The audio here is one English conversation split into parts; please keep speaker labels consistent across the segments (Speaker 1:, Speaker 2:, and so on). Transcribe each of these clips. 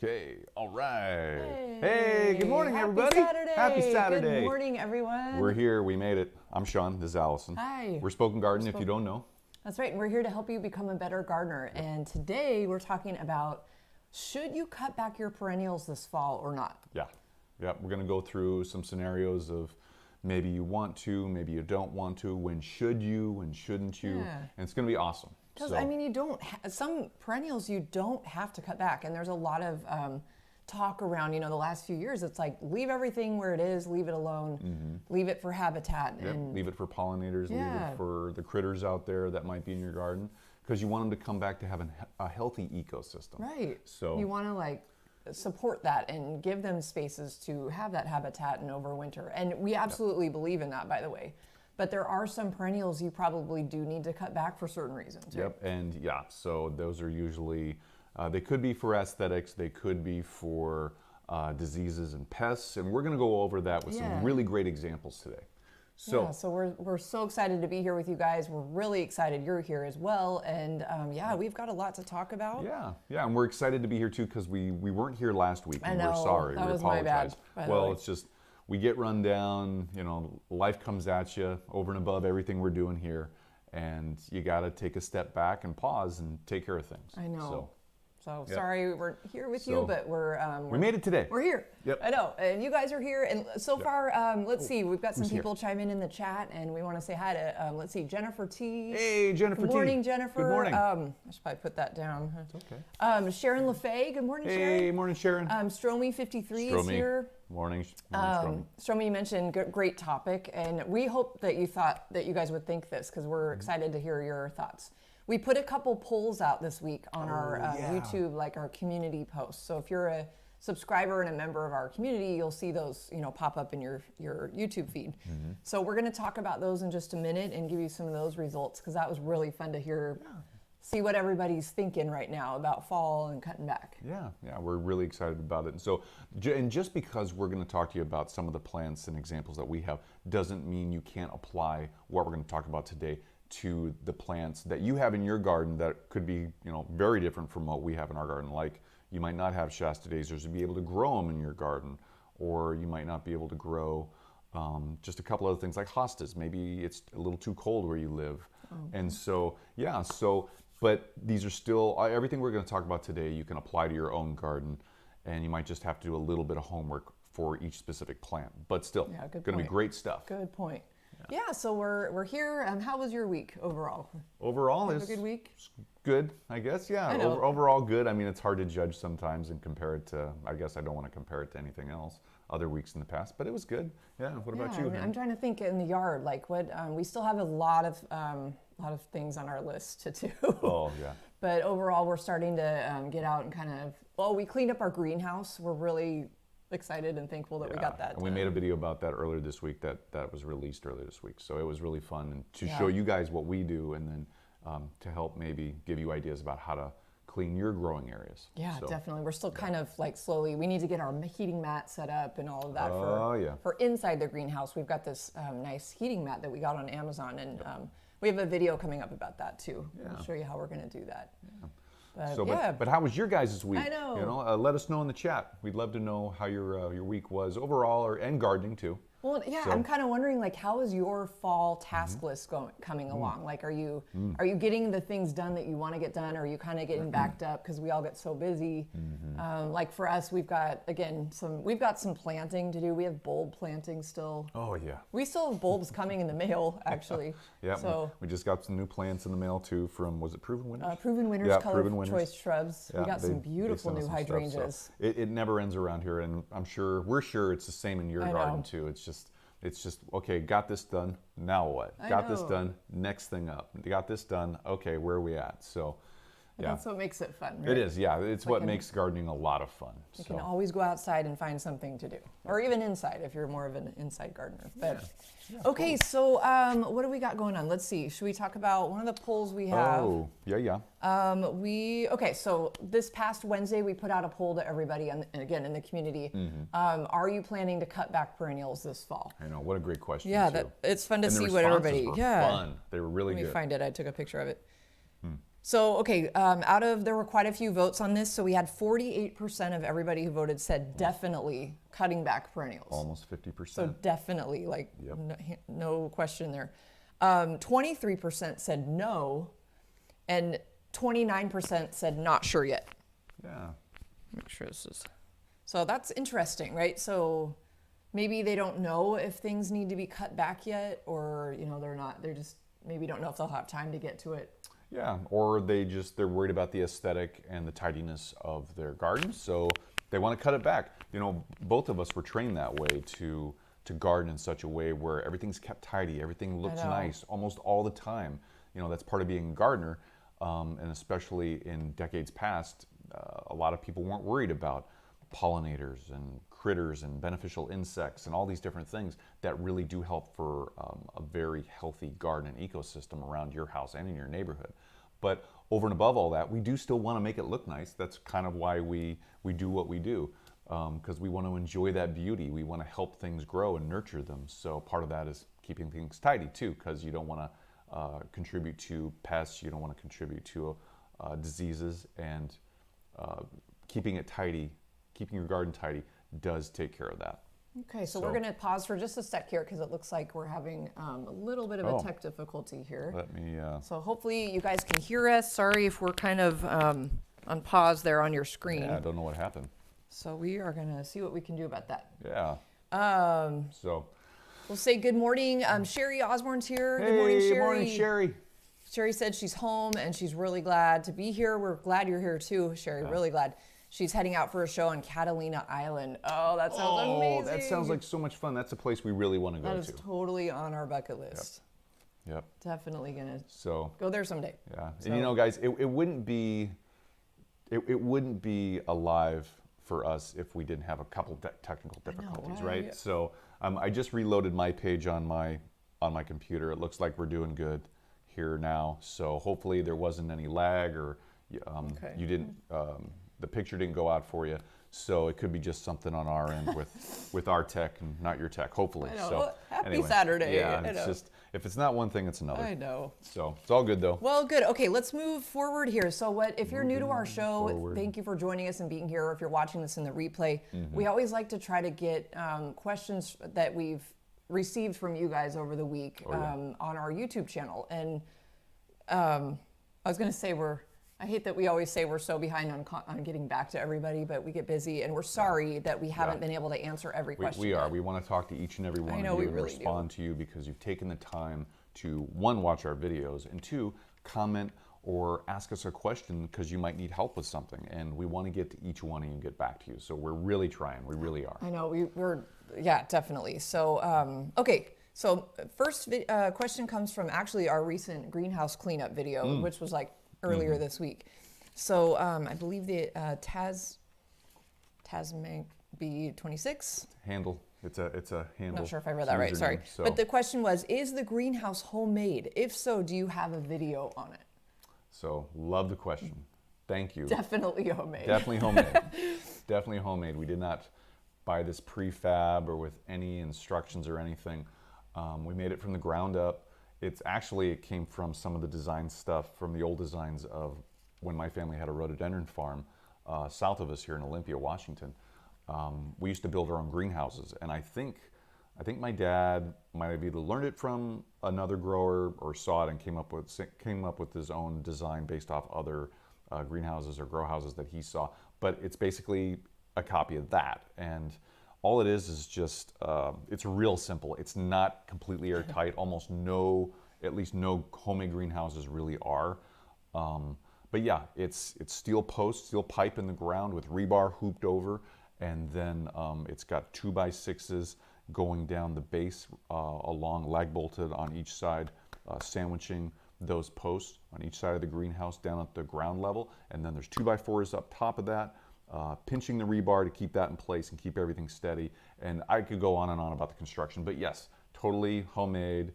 Speaker 1: Okay, all right.
Speaker 2: Hey,
Speaker 1: good morning,
Speaker 2: happy
Speaker 1: everybody.
Speaker 2: Saturday.
Speaker 1: Happy Saturday.
Speaker 2: Good morning, everyone.
Speaker 1: We're here, we made it. I'm Sean, this is Allison.
Speaker 2: Hi.
Speaker 1: We're Spoken Garden, if you don't know.
Speaker 2: That's right, and we're here to help you become a better gardener. Yep. And today we're talking about, should you cut back your perennials this fall or not?
Speaker 1: Yeah, we're gonna go through some scenarios of maybe you want to, maybe you don't want to, when should you, when shouldn't you, and it's gonna be awesome.
Speaker 2: Because, I mean, you don't, some perennials you don't have to cut back, and there's a lot of talk around, the last few years. It's like, leave everything where it is, leave it alone, leave it for habitat.
Speaker 1: Yep. And leave it for pollinators, leave it for the critters out there that might be in your garden, because you want them to come back to have a healthy ecosystem.
Speaker 2: Right.
Speaker 1: So
Speaker 2: you want to support that and give them spaces to have that habitat and overwinter. And we absolutely believe in that, by the way. But there are some perennials you probably do need to cut back for certain reasons. Right?
Speaker 1: Yep, and so those are usually, they could be for aesthetics, they could be for diseases and pests, and we're gonna go over that with some really great examples today. So
Speaker 2: we're so excited to be here with you guys. We're really excited you're here as well, and we've got a lot to talk about.
Speaker 1: Yeah, and we're excited to be here too, because we weren't here last week, and we're sorry.
Speaker 2: That
Speaker 1: we
Speaker 2: was
Speaker 1: apologize.
Speaker 2: my bad.
Speaker 1: Well, it's just, we get run down, life comes at you over and above everything we're doing here, and you got to take a step back and pause and take care of things.
Speaker 2: I know. So sorry we weren't here with you, but
Speaker 1: we made it today.
Speaker 2: We're here.
Speaker 1: Yep.
Speaker 2: I know, and you guys are here, and so far, let's see, we've got some people chime in the chat, and we want to say hi to, let's see, Jennifer T.
Speaker 1: Hey, Jennifer T.
Speaker 2: Good morning, Jennifer.
Speaker 1: Good morning.
Speaker 2: I should probably put that down.
Speaker 1: It's okay.
Speaker 2: Sharon LaFay, good morning, Sharon.
Speaker 1: Hey, morning, Sharon.
Speaker 2: Stromy53 is here.
Speaker 1: Morning, Stromy.
Speaker 2: Stromy, you mentioned great topic, and we hope that you thought that you guys would think this, because we're excited to hear your thoughts. We put a couple polls out this week on our YouTube, like our community posts. So if you're a subscriber and a member of our community, you'll see those, pop up in your YouTube feed. So we're going to talk about those in just a minute and give you some of those results, because that was really fun to hear. See what everybody's thinking right now about fall and cutting back. Yeah,
Speaker 1: we're really excited about it. And so, and just because we're going to talk to you about some of the plants and examples that we have, doesn't mean you can't apply what we're going to talk about today to the plants that you have in your garden that could be, very different from what we have in our garden. Like, you might not have Shasta Daisies to be able to grow them in your garden, or you might not be able to grow just a couple other things like hostas. Maybe it's a little too cold where you live. And so, but these are still, everything we're going to talk about today, you can apply to your own garden, and you might just have to do a little bit of homework for each specific plant. But still, going to be great stuff.
Speaker 2: Good point. Yeah, so we're here. How was your week overall?
Speaker 1: Overall,
Speaker 2: it's a good week.
Speaker 1: Good, I guess. Yeah, overall good. I mean, it's hard to judge sometimes and compare it to. I guess I don't want to compare it to anything else, other weeks in the past. But it was good. Yeah. What about you?
Speaker 2: I'm trying to think in the yard. Like what? We still have a lot of things on our list to do.
Speaker 1: Oh yeah.
Speaker 2: But overall, we're starting to get out and kind of. Well, we cleaned up our greenhouse. We're really excited and thankful that we got that.
Speaker 1: And we made a video about that earlier this week that was released earlier this week. So it was really fun, and to show you guys what we do, and then to help maybe give you ideas about how to clean your growing areas.
Speaker 2: Yeah, definitely. We're still kind of like slowly, we need to get our heating mat set up and all of that for inside the greenhouse. We've got this nice heating mat that we got on Amazon, and we have a video coming up about that too. I'll show you how we're going to do that.
Speaker 1: But how was your guys' week?
Speaker 2: I know.
Speaker 1: Let us know in the chat. We'd love to know how your week was overall, and gardening too.
Speaker 2: Well, I'm kind of wondering, like, how is your fall task list coming along? Like, are you getting the things done that you want to get done? Or are you kind of getting backed up because we all get so busy? Like for us, we've got some planting to do. We have bulb planting still.
Speaker 1: Oh yeah.
Speaker 2: We still have bulbs coming in the mail, actually.
Speaker 1: So we just got some new plants in the mail too from, was it Proven Winners?
Speaker 2: Proven Winners, Color Choice Shrubs. We got some beautiful new hydrangeas.
Speaker 1: Stuff, so it never ends around here, and we're sure it's the same in your garden too. It's just, okay, got this done, now what? Got this done, next thing up. Got this done, okay, where are we at? So,
Speaker 2: that's what makes it fun, right?
Speaker 1: It is, it's what makes gardening a lot of fun.
Speaker 2: You can always go outside and find something to do. Or even inside, if you're more of an inside gardener. But okay, so what do we got going on? Let's see, should we talk about one of the polls we have?
Speaker 1: Oh, yeah.
Speaker 2: So this past Wednesday, we put out a poll to everybody, again, in the community. Are you planning to cut back perennials this fall?
Speaker 1: I know, what a great question.
Speaker 2: Yeah, it's fun to see what everybody,
Speaker 1: fun. They were really good.
Speaker 2: Let me find it, I took a picture of it. So, okay, there were quite a few votes on this. So we had 48% of everybody who voted said definitely cutting back perennials.
Speaker 1: Almost 50%.
Speaker 2: So definitely, like
Speaker 1: Yep.
Speaker 2: no question there. 23% said no, and 29% said not sure yet.
Speaker 1: Yeah.
Speaker 2: Make sure this is. So that's interesting, right? So maybe they don't know if things need to be cut back yet, or they're just maybe don't know if they'll have time to get to it.
Speaker 1: Yeah, or they're worried about the aesthetic and the tidiness of their garden, so they want to cut it back. Both of us were trained that way to garden in such a way where everything's kept tidy, everything looks nice almost all the time. That's part of being a gardener, and especially in decades past, a lot of people weren't worried about pollinators and critters and beneficial insects and all these different things that really do help for a very healthy garden and ecosystem around your house and in your neighborhood. But over and above all that, we do still want to make it look nice. That's kind of why we do what we do, because we want to enjoy that beauty. We want to help things grow and nurture them. So part of that is keeping things tidy too, because you don't want to contribute to pests. You don't want to contribute to diseases, and keeping it tidy, keeping your garden tidy does take care of that.
Speaker 2: Okay, so we're going to pause for just a sec here because it looks like we're having a little bit of a tech difficulty here.
Speaker 1: Let me.
Speaker 2: So hopefully you guys can hear us. Sorry if we're kind of on pause there on your screen.
Speaker 1: Yeah, I don't know what happened.
Speaker 2: So we are going to see what we can do about that.
Speaker 1: Yeah. So
Speaker 2: we'll say good morning. Sherry Osborne's here.
Speaker 1: Hey,
Speaker 2: good morning, Sherry.
Speaker 1: Good morning, Sherry.
Speaker 2: Sherry said she's home and she's really glad to be here. We're glad you're here too, Sherry. Yeah. Really glad. She's heading out for a show on Catalina Island. Oh, that sounds amazing.
Speaker 1: That sounds like so much fun. That's a place we really want to go to.
Speaker 2: That is totally on our bucket list.
Speaker 1: Yep.
Speaker 2: Definitely gonna go there someday.
Speaker 1: Yeah. So. And guys, it wouldn't be alive for us if we didn't have a couple technical difficulties, right? So I just reloaded my page on my computer. It looks like we're doing good here now. So hopefully there wasn't any lag, or you didn't. The picture didn't go out for you, so it could be just something on our end with our tech and not your tech, hopefully.
Speaker 2: I know.
Speaker 1: So
Speaker 2: Happy Saturday.
Speaker 1: Yeah, it's just, if it's not one thing, it's another.
Speaker 2: I know.
Speaker 1: So it's all good though.
Speaker 2: Well, good. Okay, let's move forward here. So if you're new to our show, thank you for joining us and being here. If you're watching this in the replay, we always like to try to get questions that we've received from you guys over the week on our YouTube channel. And I was going to say I hate that we always say we're so behind on getting back to everybody, but we get busy, and we're sorry that we haven't been able to answer every question.
Speaker 1: We are. We want to talk to each and every one of you and respond to you because you've taken the time to, one, watch our videos, and two, comment or ask us a question because you might need help with something, and we want to get to each one and get back to you. So we're really trying. We really are.
Speaker 2: I know. We're definitely. So, okay. So first question comes from actually our recent greenhouse cleanup video, which was like earlier this week. So I believe the Tasman B26
Speaker 1: handle. It's a handle.
Speaker 2: Not sure if I read that right. Sorry. But the question was, is the greenhouse homemade? If so, do you have a video on it?
Speaker 1: So love the question. Thank you.
Speaker 2: Definitely homemade.
Speaker 1: Definitely homemade. Definitely homemade. We did not buy this prefab or with any instructions or anything. We made it from the ground up. It came from some of the design stuff from the old designs of when my family had a rhododendron farm south of us here in Olympia, Washington. We used to build our own greenhouses, and I think my dad might have either learned it from another grower or saw it and came up with his own design based off other greenhouses or grow houses that he saw. But it's basically a copy of that, and all it is just, it's real simple. It's not completely airtight. Almost at least no homemade greenhouses really are. But yeah, it's steel posts, steel pipe in the ground with rebar hooped over. And then it's got 2x6s going down the base along, lag bolted on each side, sandwiching those posts on each side of the greenhouse down at the ground level. And then there's 2x4s up top of that. Pinching the rebar to keep that in place and keep everything steady. And I could go on and on about the construction, but yes, totally homemade.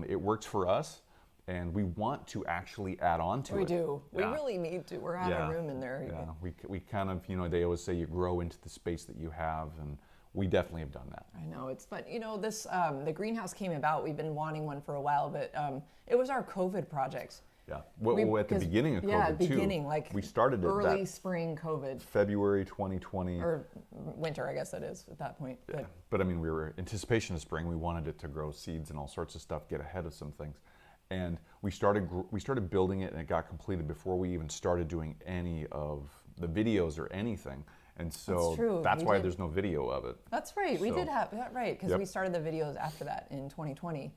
Speaker 1: It works for us, and we want to actually add on to it.
Speaker 2: We do. Yeah. We really need to. We're out of room in there.
Speaker 1: Yeah, we kind of, they always say you grow into the space that you have, and we definitely have done that.
Speaker 2: I know, it's fun. This, the greenhouse came about, we've been wanting one for a while, but it was our COVID project.
Speaker 1: Yeah. Well, at the beginning of COVID,
Speaker 2: yeah,
Speaker 1: too.
Speaker 2: beginning, like
Speaker 1: we started
Speaker 2: early
Speaker 1: that
Speaker 2: spring COVID.
Speaker 1: February 2020.
Speaker 2: Or winter, I guess it is at that point.
Speaker 1: Yeah. But I mean, we were anticipation of spring. We wanted it to grow seeds and all sorts of stuff, get ahead of some things. And we started building it, and it got completed before we even started doing any of the videos or anything. And so that's why there's no video of it.
Speaker 2: That's right. We did have that right because
Speaker 1: Yep.
Speaker 2: we started the videos after that in 2020,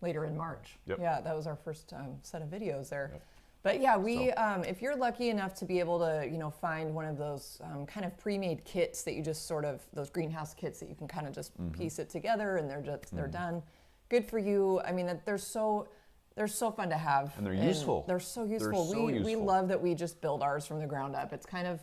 Speaker 2: later in March.
Speaker 1: Yep.
Speaker 2: Yeah, that was our first set of videos there. Yep. But yeah, we if you're lucky enough to be able to find one of those kind of pre-made kits that you just sort of those greenhouse kits that you can kind of just piece it together and they're done. Good for you. I mean, they're so fun to have.
Speaker 1: And they're useful.
Speaker 2: They're so useful.
Speaker 1: They're so
Speaker 2: we
Speaker 1: useful.
Speaker 2: love that we just build ours from the ground up. It's kind of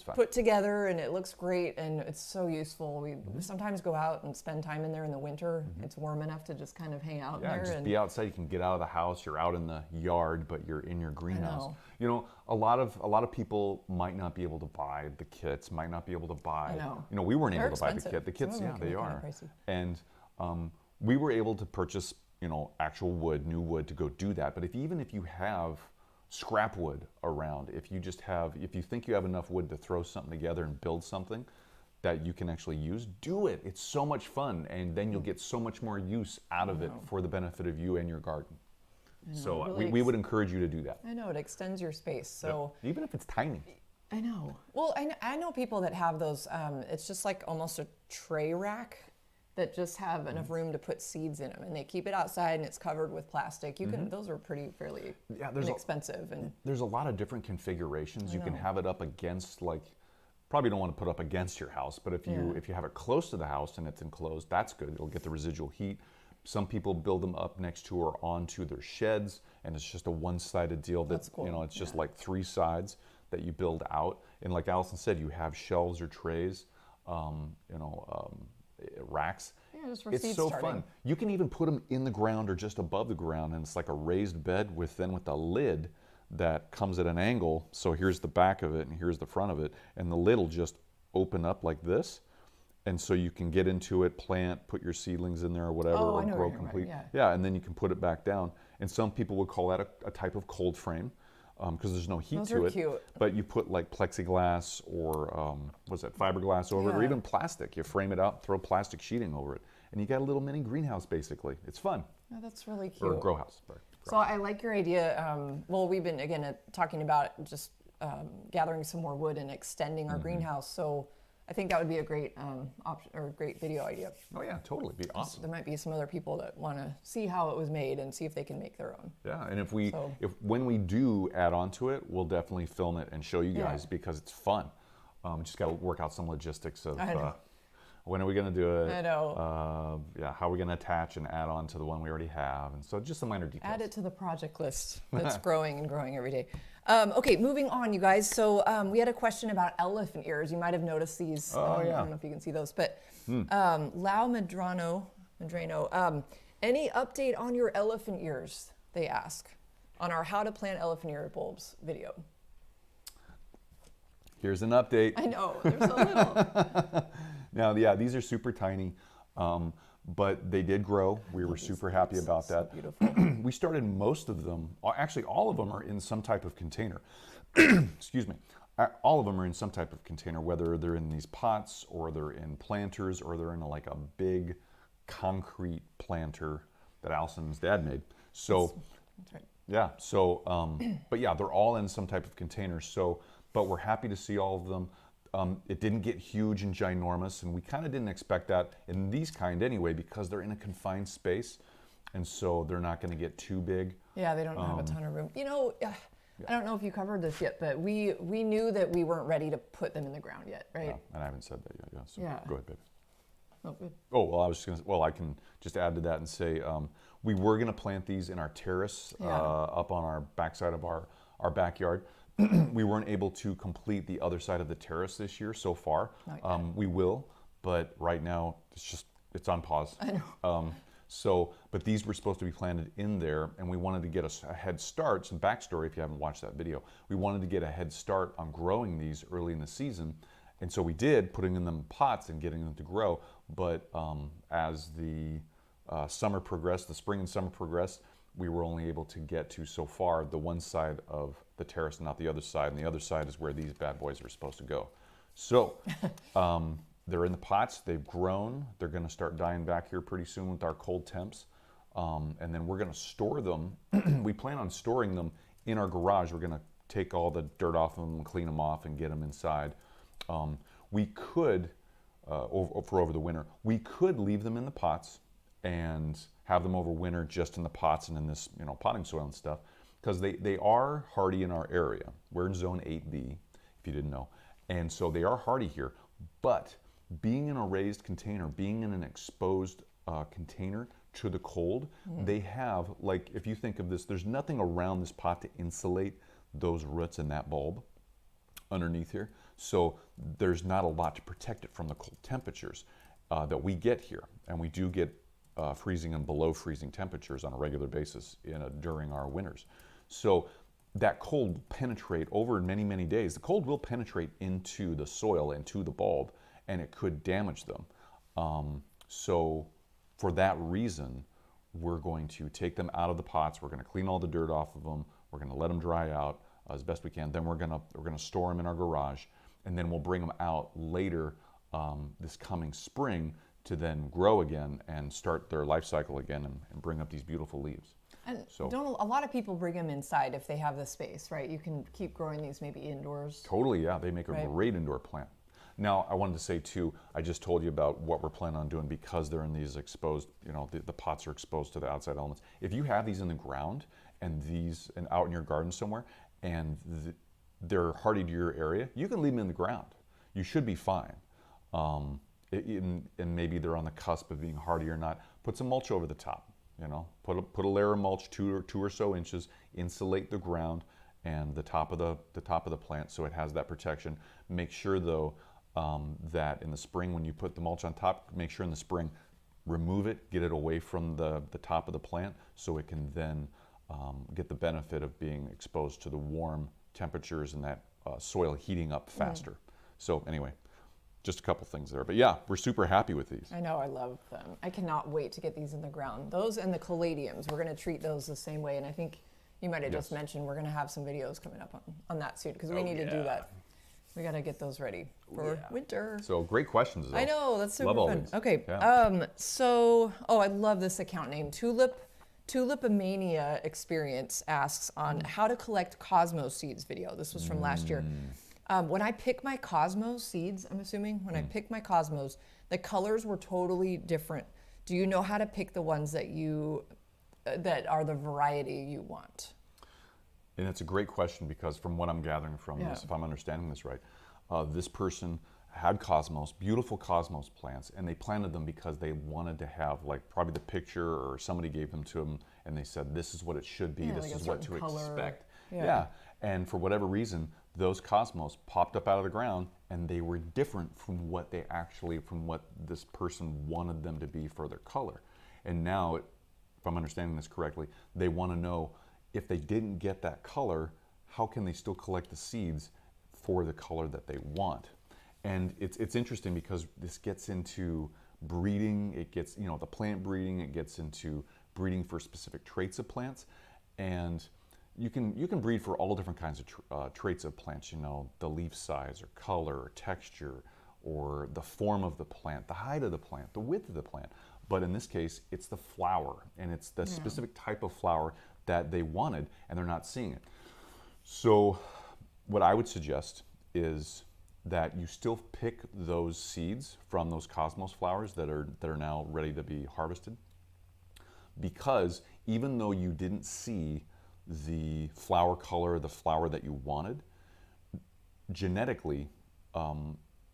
Speaker 1: fun.
Speaker 2: put together and it looks great and it's so useful. We sometimes go out and spend time in there in the winter. It's warm enough to just kind of hang out there.
Speaker 1: Just be outside. You can get out of the house. You're out in the yard, but you're in your greenhouse.
Speaker 2: know.
Speaker 1: A lot of people might not be able to buy the kits, might not be able to buy. We weren't able to buy the kit. The kits, they are. And we were able to purchase, actual wood, new wood to go do that. But even if you have scrap wood around, if you think you have enough wood to throw something together and build something that you can actually use, do it. It's so much fun, and then you'll get so much more use out of it for the benefit of you and your garden. So
Speaker 2: really
Speaker 1: we would encourage you to do that.
Speaker 2: I know, it extends your space. So
Speaker 1: even if it's tiny.
Speaker 2: I know. Well, I know people that have those, it's just like almost a tray rack that just have enough room to put seeds in them, and they keep it outside and it's covered with plastic. You can those are fairly inexpensive, and
Speaker 1: there's a lot of different configurations. You can have it up against, probably don't want to put up against your house, but if you have it close to the house and it's enclosed, that's good. It'll get the residual heat. Some people build them up next to or onto their sheds, and it's just a one-sided deal. That's cool. It's just like three sides that you build out. And like Allison said, you have shelves or trays, racks.
Speaker 2: Yeah, just for
Speaker 1: it's
Speaker 2: seed
Speaker 1: so
Speaker 2: starting.
Speaker 1: fun. You can even put them in the ground or just above the ground, and it's like a raised bed with a lid that comes at an angle. So here's the back of it and here's the front of it, and the lid will just open up like this, and so you can get into it, plant, put your seedlings in there or whatever, or grow complete. Yeah, and then you can put it back down. And some people would call that a type of cold frame, because there's no heat
Speaker 2: Those
Speaker 1: to
Speaker 2: are
Speaker 1: it.
Speaker 2: cute.
Speaker 1: But you put like plexiglass or fiberglass over it, or even plastic. You frame it out, throw plastic sheeting over it, and you got a little mini greenhouse basically. It's fun.
Speaker 2: Oh, that's really cute.
Speaker 1: Or grow house. Sorry.
Speaker 2: So I like your idea. Well, we've been again talking about just gathering some more wood and extending our greenhouse. So I think that would be a great option or great video idea.
Speaker 1: Oh yeah, totally, be awesome.
Speaker 2: There might be some other people that want to see how it was made and see if they can make their own.
Speaker 1: Yeah, and if when we do add on to it, we'll definitely film it and show you guys because it's fun. Just got to work out some logistics of when are we going to do it?
Speaker 2: I know.
Speaker 1: How are we going to attach and add on to the one we already have? And so just some minor details.
Speaker 2: Add it to the project list that's growing and growing every day. Okay, moving on, you guys. So we had a question about elephant ears. You might have noticed these. I don't know if you can see those, but Lau Medrano, any update on your elephant ears, they ask, on our How to Plant Elephant Ear Bulbs video.
Speaker 1: Here's an update.
Speaker 2: I know, there's a little.
Speaker 1: Now, yeah, these are super tiny, but they did grow. We were super happy about that.
Speaker 2: So beautiful.
Speaker 1: We started most of them, actually all of them are in some type of container. Excuse me. All of them are in some type of container, whether they're in these pots or they're in planters or they're in like a big concrete planter that Allison's dad made. So,
Speaker 2: that's right.
Speaker 1: Yeah, so, but yeah, they're all in some type of container. So, but we're happy to see all of them. It didn't get huge and ginormous, and we kind of didn't expect that in these kind anyway, because they're in a confined space, and so they're not going to get too big.
Speaker 2: Yeah, they don't have a ton of room. I don't know if you covered this yet, but we knew that we weren't ready to put them in the ground yet, right?
Speaker 1: Yeah, and I haven't said that yet. So go ahead, baby.
Speaker 2: Oh, good.
Speaker 1: Oh, well, I was just going to, well, I can just add to that and say we were going to plant these in our terrace up on our backside of our backyard. We weren't able to complete the other side of the terrace this year so far. We will, but right now it's on pause.
Speaker 2: I know.
Speaker 1: But these were supposed to be planted in there, and we wanted to get a head start. Some backstory if you haven't watched that video. We wanted to get a head start on growing these early in the season, and so we did, putting them in pots and getting them to grow. But as the summer progressed, the spring and summer progressed, we were only able to get to so far the one side of the terrace, not the other side, and the other side is where these bad boys are supposed to go. So they're in the pots, they've grown, they're going to start dying back here pretty soon with our cold temps, and then we're going to store them. We plan on storing them in our garage. We're going to take all the dirt off of them and clean them off and get them inside. We could, for over the winter, we could leave them in the pots and have them over winter just in the pots and in this, potting soil and stuff, because they are hardy in our area. We're in zone 8B, if you didn't know. And so they are hardy here, but being in a raised container, being in an exposed container to the cold, they have, like, if you think of this, there's nothing around this pot to insulate those roots in that bulb underneath here. So there's not a lot to protect it from the cold temperatures that we get here. And we do get freezing and below freezing temperatures on a regular basis during our winters. So that cold will penetrate over many, many days. The cold will penetrate into the soil and to the bulb, and it could damage them. So for that reason, we're going to take them out of the pots. We're going to clean all the dirt off of them. We're going to let them dry out as best we can. Then we're going to store them in our garage, and then we'll bring them out later this coming spring to then grow again and start their life cycle again and bring up these beautiful leaves.
Speaker 2: And a lot of people bring them inside if they have the space, right? You can keep growing these maybe indoors.
Speaker 1: Totally, yeah. They make a great indoor plant. Now, I wanted to say too, I just told you about what we're planning on doing because they're in these exposed, the pots are exposed to the outside elements. If you have these in the ground and out in your garden somewhere and they're hardy to your area, you can leave them in the ground. You should be fine. And maybe they're on the cusp of being hardy or not. Put some mulch over the top. Put a layer of mulch, two or so inches, insulate the ground and the top of the plant so it has that protection. Make sure though that in the spring when you put the mulch on top, make sure in the spring remove it, get it away from the top of the plant so it can then get the benefit of being exposed to the warm temperatures and that soil heating up faster. So anyway, just a couple things there. But yeah, we're super happy with these.
Speaker 2: I know, I love them. I cannot wait to get these in the ground. Those and the caladiums, we're going to treat those the same way. And I think you might have just mentioned we're going to have some videos coming up on that soon because we need to do that. We got to get those ready for winter.
Speaker 1: So great questions, though.
Speaker 2: I know, that's super
Speaker 1: love
Speaker 2: fun.
Speaker 1: These.
Speaker 2: Okay,
Speaker 1: yeah.
Speaker 2: I love this account name. Tulipomania Experience asks on how to collect cosmos seeds video. This was from last year. When I pick my cosmos seeds, I'm assuming, when I pick my cosmos, the colors were totally different. Do you know how to pick the ones that that are the variety you want?
Speaker 1: And it's a great question because from what I'm gathering from this, if I'm understanding this right, this person had cosmos, beautiful cosmos plants, and they planted them because they wanted to have like probably the picture or somebody gave them to them and they said, this is what it should be, this
Speaker 2: like
Speaker 1: is what to
Speaker 2: color.
Speaker 1: expect. Yeah. And for whatever reason, those cosmos popped up out of the ground and they were different from what this person wanted them to be for their color. And now, if I'm understanding this correctly, they want to know if they didn't get that color, how can they still collect the seeds for the color that they want? And it's interesting because this gets into breeding, it gets, the plant breeding, it gets into breeding for specific traits of plants. And you can breed for all different kinds of traits of plants, the leaf size or color or texture or the form of the plant, the height of the plant, the width of the plant. But in this case, it's the flower and it's the specific type of flower that they wanted and they're not seeing it. So what I would suggest is that you still pick those seeds from those cosmos flowers that are now ready to be harvested, because even though you didn't see the flower color, the flower that you wanted, genetically,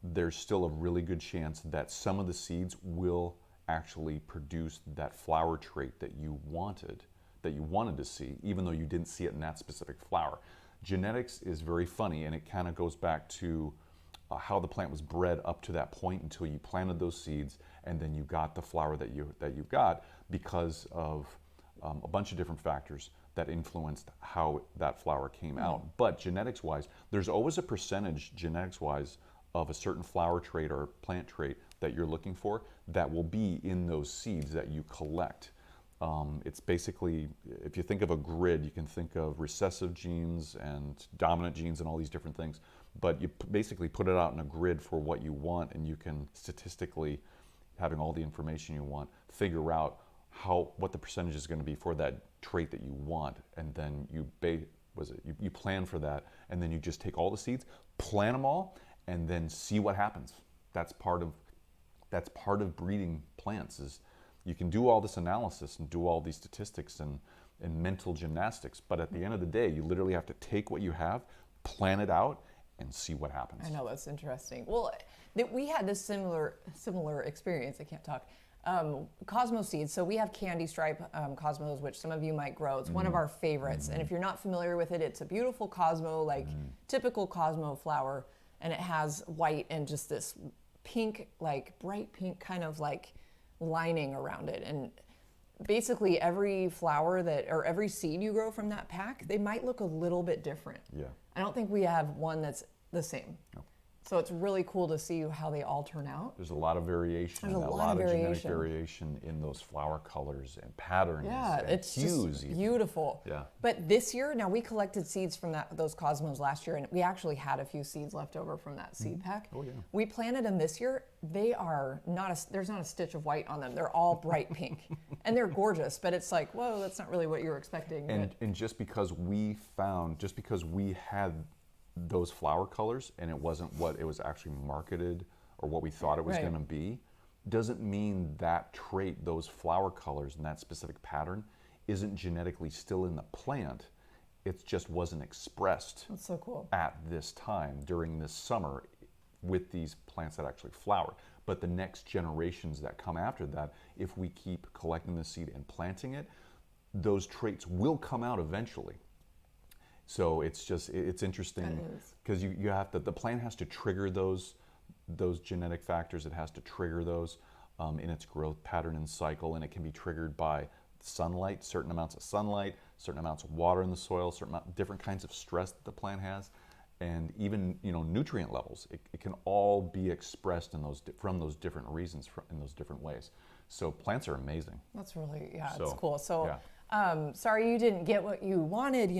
Speaker 1: there's still a really good chance that some of the seeds will actually produce that flower trait that you wanted to see, even though you didn't see it in that specific flower. Genetics is very funny, and it kind of goes back to how the plant was bred up to that point until you planted those seeds, and then you got the flower that you got because of a bunch of different factors that influenced how that flower came out. But genetics-wise, there's always a percentage genetics-wise of a certain flower trait or plant trait that you're looking for that will be in those seeds that you collect. It's basically, if you think of a grid, you can think of recessive genes and dominant genes and all these different things. But you basically put it out in a grid for what you want, and you can statistically, having all the information you want, figure out what the percentage is going to be for that trait that you want, and then you plan for that, and then you just take all the seeds, plant them all, and then see what happens. That's part of breeding plants. Is you can do all this analysis and do all these statistics and mental gymnastics, but at the end of the day, you literally have to take what you have, plan it out, and see what happens.
Speaker 2: I know, that's interesting. Well, we had this similar experience. I can't talk. Cosmos seeds. So we have candy stripe cosmos, which some of you might grow. It's one of our favorites. And if you're not familiar with it, it's a beautiful cosmo, like typical cosmo flower, and it has white and just this pink, like bright pink kind of like lining around it. And basically every flower or every seed you grow from that pack, they might look a little bit different.
Speaker 1: Yeah.
Speaker 2: I don't think we have one that's the same.
Speaker 1: No.
Speaker 2: So it's really cool to see how they all turn out.
Speaker 1: There's a lot of variation.
Speaker 2: There's a
Speaker 1: lot of genetic variation in those flower colors and patterns.
Speaker 2: Yeah,
Speaker 1: and
Speaker 2: it's
Speaker 1: hues
Speaker 2: just beautiful.
Speaker 1: Yeah.
Speaker 2: But this year, now we collected seeds from those cosmos last year, and we actually had a few seeds left over from that seed pack.
Speaker 1: Oh yeah.
Speaker 2: We planted them this year. They are there's not a stitch of white on them. They're all bright pink, and they're gorgeous. But it's like, whoa, that's not really what you were expecting.
Speaker 1: And just because we had those flower colors and it wasn't what it was actually marketed or what we thought it was going to be, doesn't mean that trait, those flower colors and that specific pattern isn't genetically still in the plant. It just wasn't expressed.
Speaker 2: That's so cool.
Speaker 1: At this time during this summer with these plants that actually flower. But the next generations that come after that, if we keep collecting the seed and planting it, those traits will come out eventually. So it's interesting because you have to, the plant has to trigger those genetic factors. It has to trigger those in its growth pattern and cycle, and it can be triggered by sunlight, certain amounts of sunlight, certain amounts of water in the soil, different kinds of stress that the plant has, and even nutrient levels. It can all be expressed in from those different reasons in those different ways. So plants are amazing.
Speaker 2: That's really it's cool. So.
Speaker 1: Yeah.
Speaker 2: Sorry you didn't get what you wanted,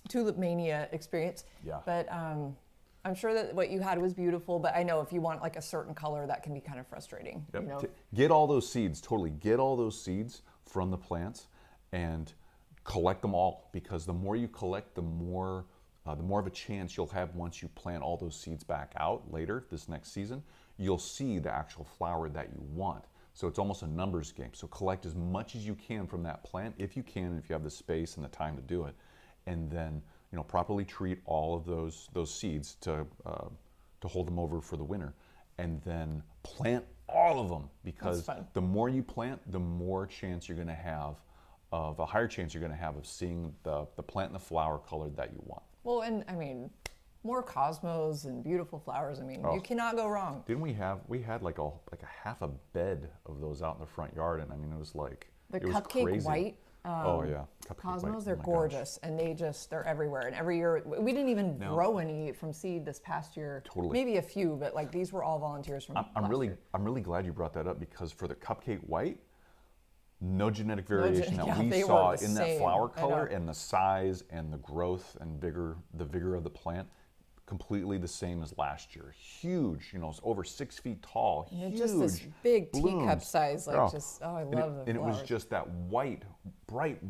Speaker 2: Tulip Mania experience.
Speaker 1: Yeah.
Speaker 2: But I'm sure that what you had was beautiful, but I know if you want like a certain color, that can be kind of frustrating.
Speaker 1: Yep. Get all those seeds, totally get all those seeds from the plants and collect them all, because the more you collect, the more of a chance you'll have once you plant all those seeds back out later this next season, you'll see the actual flower that you want. So it's almost a numbers game. So collect as much as you can from that plant, if you can, if you have the space and the time to do it, and then properly treat all of those seeds to hold them over for the winter, and then plant all of them, because the more you plant, the more chance you're going to have of a higher chance you're going to have of seeing the plant and the flower color that you want.
Speaker 2: Well, and I mean, more cosmos and beautiful flowers. I mean, you cannot go wrong.
Speaker 1: Didn't we had like a half a bed of those out in the front yard, and I mean it was like
Speaker 2: the
Speaker 1: it was
Speaker 2: cupcake
Speaker 1: crazy.
Speaker 2: White.
Speaker 1: Oh yeah, cupcake
Speaker 2: cosmos.
Speaker 1: white.
Speaker 2: They're gorgeous, and they're everywhere. And every year we didn't even grow any from seed this past year.
Speaker 1: Totally.
Speaker 2: Maybe a few, but like these were all volunteers from.
Speaker 1: I'm really glad you brought that up, because for the cupcake white, no genetic variation that we saw in that flower color and the size and the growth and the vigor of the plant. Completely the same as last year. Huge, over 6 feet tall. Huge,
Speaker 2: just this big
Speaker 1: blooms.
Speaker 2: teacup size, I love the flowers.
Speaker 1: And it was just that bright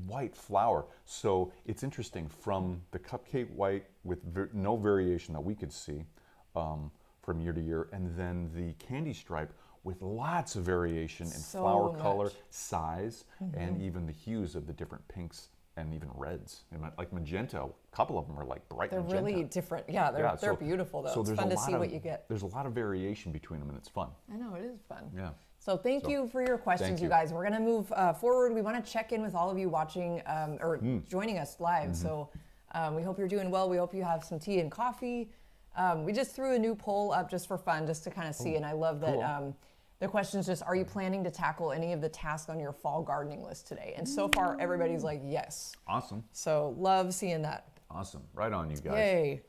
Speaker 1: white flower. So it's interesting, from the cupcake white with no variation that we could see from year to year, and then the candy stripe with lots of variation in flower color, size, and even the hues of the different pinks and even reds, like magenta. A couple of them are like bright magenta.
Speaker 2: They're really different. Yeah, they're beautiful though. So it's fun to see what you get.
Speaker 1: There's a lot of variation between them, and it's fun.
Speaker 2: I know, it is fun.
Speaker 1: Yeah.
Speaker 2: So thank you for your questions, you guys. We're going to move forward. We want to check in with all of you watching or joining us live. So we hope you're doing well. We hope you have some tea and coffee. We just threw a new poll up just for fun, just to kind of see. And I love that the question is just, are you planning to tackle any of the tasks on your fall gardening list today? And so far, everybody's like, yes.
Speaker 1: Awesome.
Speaker 2: So love seeing that.
Speaker 1: Awesome. Right on, you guys.
Speaker 2: Yay.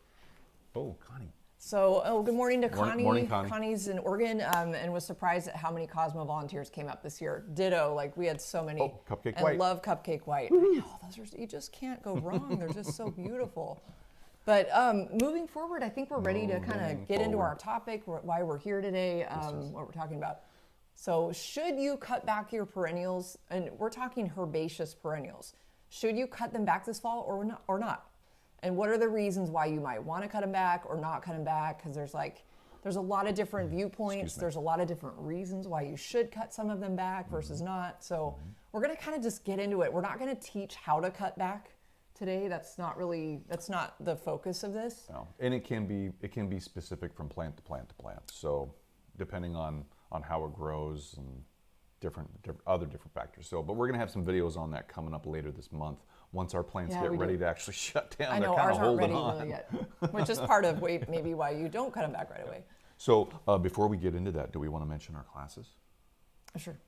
Speaker 1: Oh, Connie.
Speaker 2: So, good morning to Connie.
Speaker 1: Morning, Connie.
Speaker 2: Connie's in Oregon, and was surprised at how many Cosmo volunteers came up this year. Ditto, like we had so many.
Speaker 1: Oh, Cupcake
Speaker 2: and
Speaker 1: White.
Speaker 2: Love Cupcake White. I know, those are, you just can't go wrong. They're just so beautiful. But moving forward, I think we're ready to kind of get into our topic, why we're here today, what we're talking about. So, should you cut back your perennials? And we're talking herbaceous perennials. Should you cut them back this fall or not? And what are the reasons why you might want to cut them back or not cut them back? Because there's a lot of different viewpoints. There's a lot of different reasons why you should cut some of them back versus not. So we're going to kind of just get into it. We're not going to teach how to cut back today. That's not the focus of this.
Speaker 1: No. And it can be specific from plant to plant to plant. So depending on how it grows and different factors. So, but we're going to have some videos on that coming up later this month. Once our plants get ready to actually shut down,
Speaker 2: I know,
Speaker 1: they're kind
Speaker 2: ours
Speaker 1: of
Speaker 2: aren't
Speaker 1: holding
Speaker 2: ready
Speaker 1: on.
Speaker 2: really yet, which is part of maybe why you don't cut them back right away.
Speaker 1: So before we get into that, do we want to mention our classes?
Speaker 2: Sure.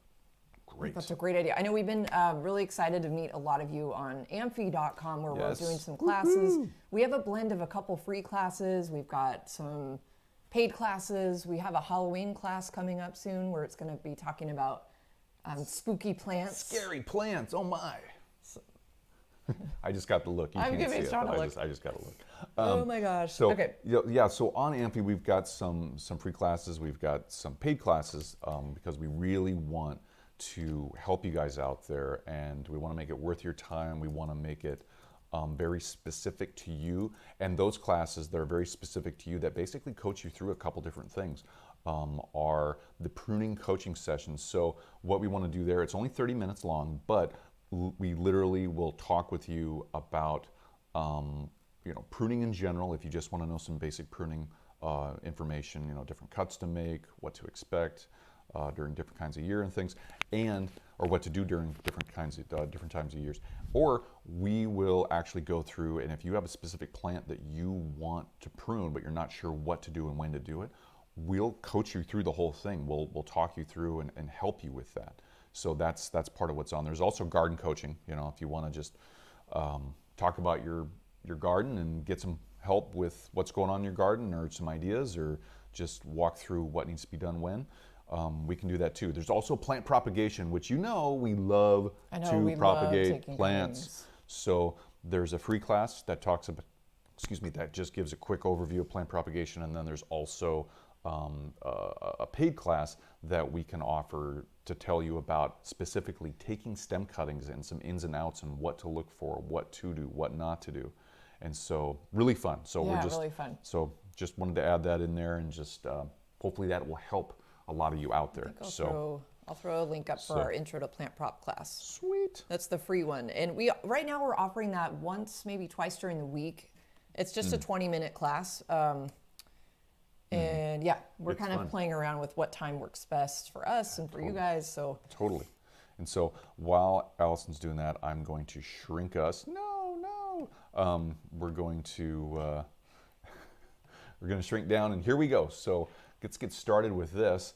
Speaker 1: Great.
Speaker 2: That's a great idea. I know we've been really excited to meet a lot of you on amphi.com where we're doing some classes. Woo-hoo! We have a blend of a couple free classes. We've got some paid classes. We have a Halloween class coming up soon where it's going to be talking about spooky plants.
Speaker 1: Scary plants, oh my. I just got the look. You
Speaker 2: I'm
Speaker 1: can't
Speaker 2: giving
Speaker 1: see it,
Speaker 2: Sean a
Speaker 1: but
Speaker 2: look.
Speaker 1: I just got a look.
Speaker 2: Oh my gosh.
Speaker 1: So,
Speaker 2: okay.
Speaker 1: Yeah, so on Amphi, we've got some free classes. We've got some paid classes because we really want to help you guys out there, and we want to make it worth your time. We want to make it very specific to you. And those classes that are very specific to you that basically coach you through a couple different things are the pruning coaching sessions. So what we want to do there, it's only 30 minutes long, but we literally will talk with you about pruning in general. If you just want to know some basic pruning information, different cuts to make, what to expect during different kinds of year and things, or what to do during different times of years. Or we will actually go through, and if you have a specific plant that you want to prune but you're not sure what to do and when to do it, we'll coach you through the whole thing. We'll talk you through and help you with that. So that's part of what's on. There's also garden coaching. If you want to just talk about your garden and get some help with what's going on in your garden or some ideas, or just walk through what needs to be done when, we can do that too. There's also plant propagation, which we love to propagate plants. So there's a free class that talks about, that just gives a quick overview of plant propagation, and then there's also a paid class that we can offer to tell you about specifically taking stem cuttings and some ins and outs and what to look for, what to do, what not to do. And so really fun. So
Speaker 2: really fun.
Speaker 1: So just wanted to add that in there, and just hopefully that will help a lot of you out there.
Speaker 2: I'll throw a link up for our Intro to Plant Prop class.
Speaker 1: Sweet.
Speaker 2: That's the free one. And right now we're offering that once, maybe twice during the week. It's just a 20-minute class. And we're kind of playing around with what time works best for us and for you guys. So
Speaker 1: totally. And so while Allison's doing that, I'm going to shrink us. We're going to shrink down, and here we go. So let's get started with this.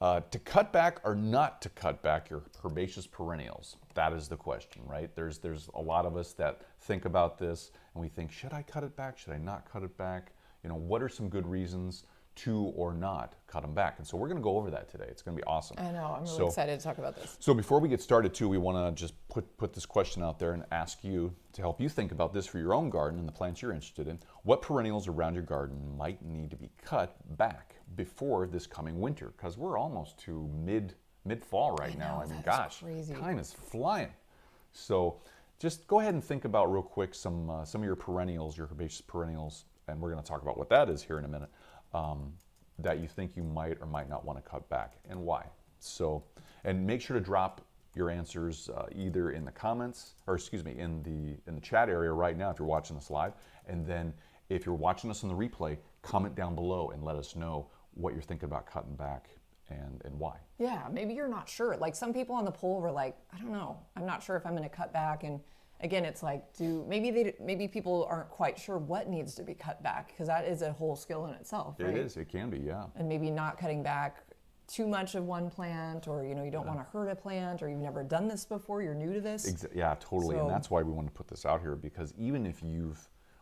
Speaker 1: To cut back or not to cut back your herbaceous perennials? That is the question, right? There's a lot of us that think about this and we think, should I cut it back? Should I not cut it back? What are some good reasons to or not cut them back? And so we're going to go over that today. It's going to be awesome.
Speaker 2: I know. I'm really excited to talk about this.
Speaker 1: So before we get started too, we want to just put this question out there and ask you to help you think about this for your own garden and the plants you're interested in. What perennials around your garden might need to be cut back before this coming winter? Because we're almost to mid-fall right now. I mean, gosh,
Speaker 2: crazy.
Speaker 1: Time is flying. So just go ahead and think about real quick some of your perennials, your herbaceous perennials, and we're going to talk about what that is here in a minute, that you think you might or might not want to cut back and why. So, and make sure to drop your answers either in the comments, or in the chat area right now if you're watching this live, and then if you're watching us on the replay, comment down below and let us know what you're thinking about cutting back and why.
Speaker 2: Yeah, maybe you're not sure. Like some people on the poll were like, I don't know, I'm not sure if I'm going to cut back. And again, it's like, maybe people aren't quite sure what needs to be cut back, because that is a whole skill in itself, right?
Speaker 1: It is. It can be, yeah.
Speaker 2: And maybe not cutting back too much of one plant, or you don't want to hurt a plant, or you've never done this before, you're new to this.
Speaker 1: Yeah, totally. And that's why we want to put this out here, because even if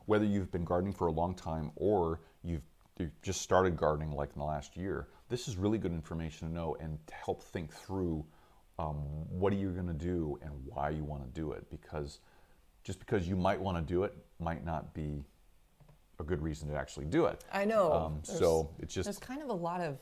Speaker 1: whether you've been gardening for a long time or you've you just started gardening like in the last year, this is really good information to know and to help think through what are you going to do and why you want to do it. Because just because you might want to do it might not be a good reason to actually do it.
Speaker 2: I know.
Speaker 1: So it's just,
Speaker 2: there's kind of a lot of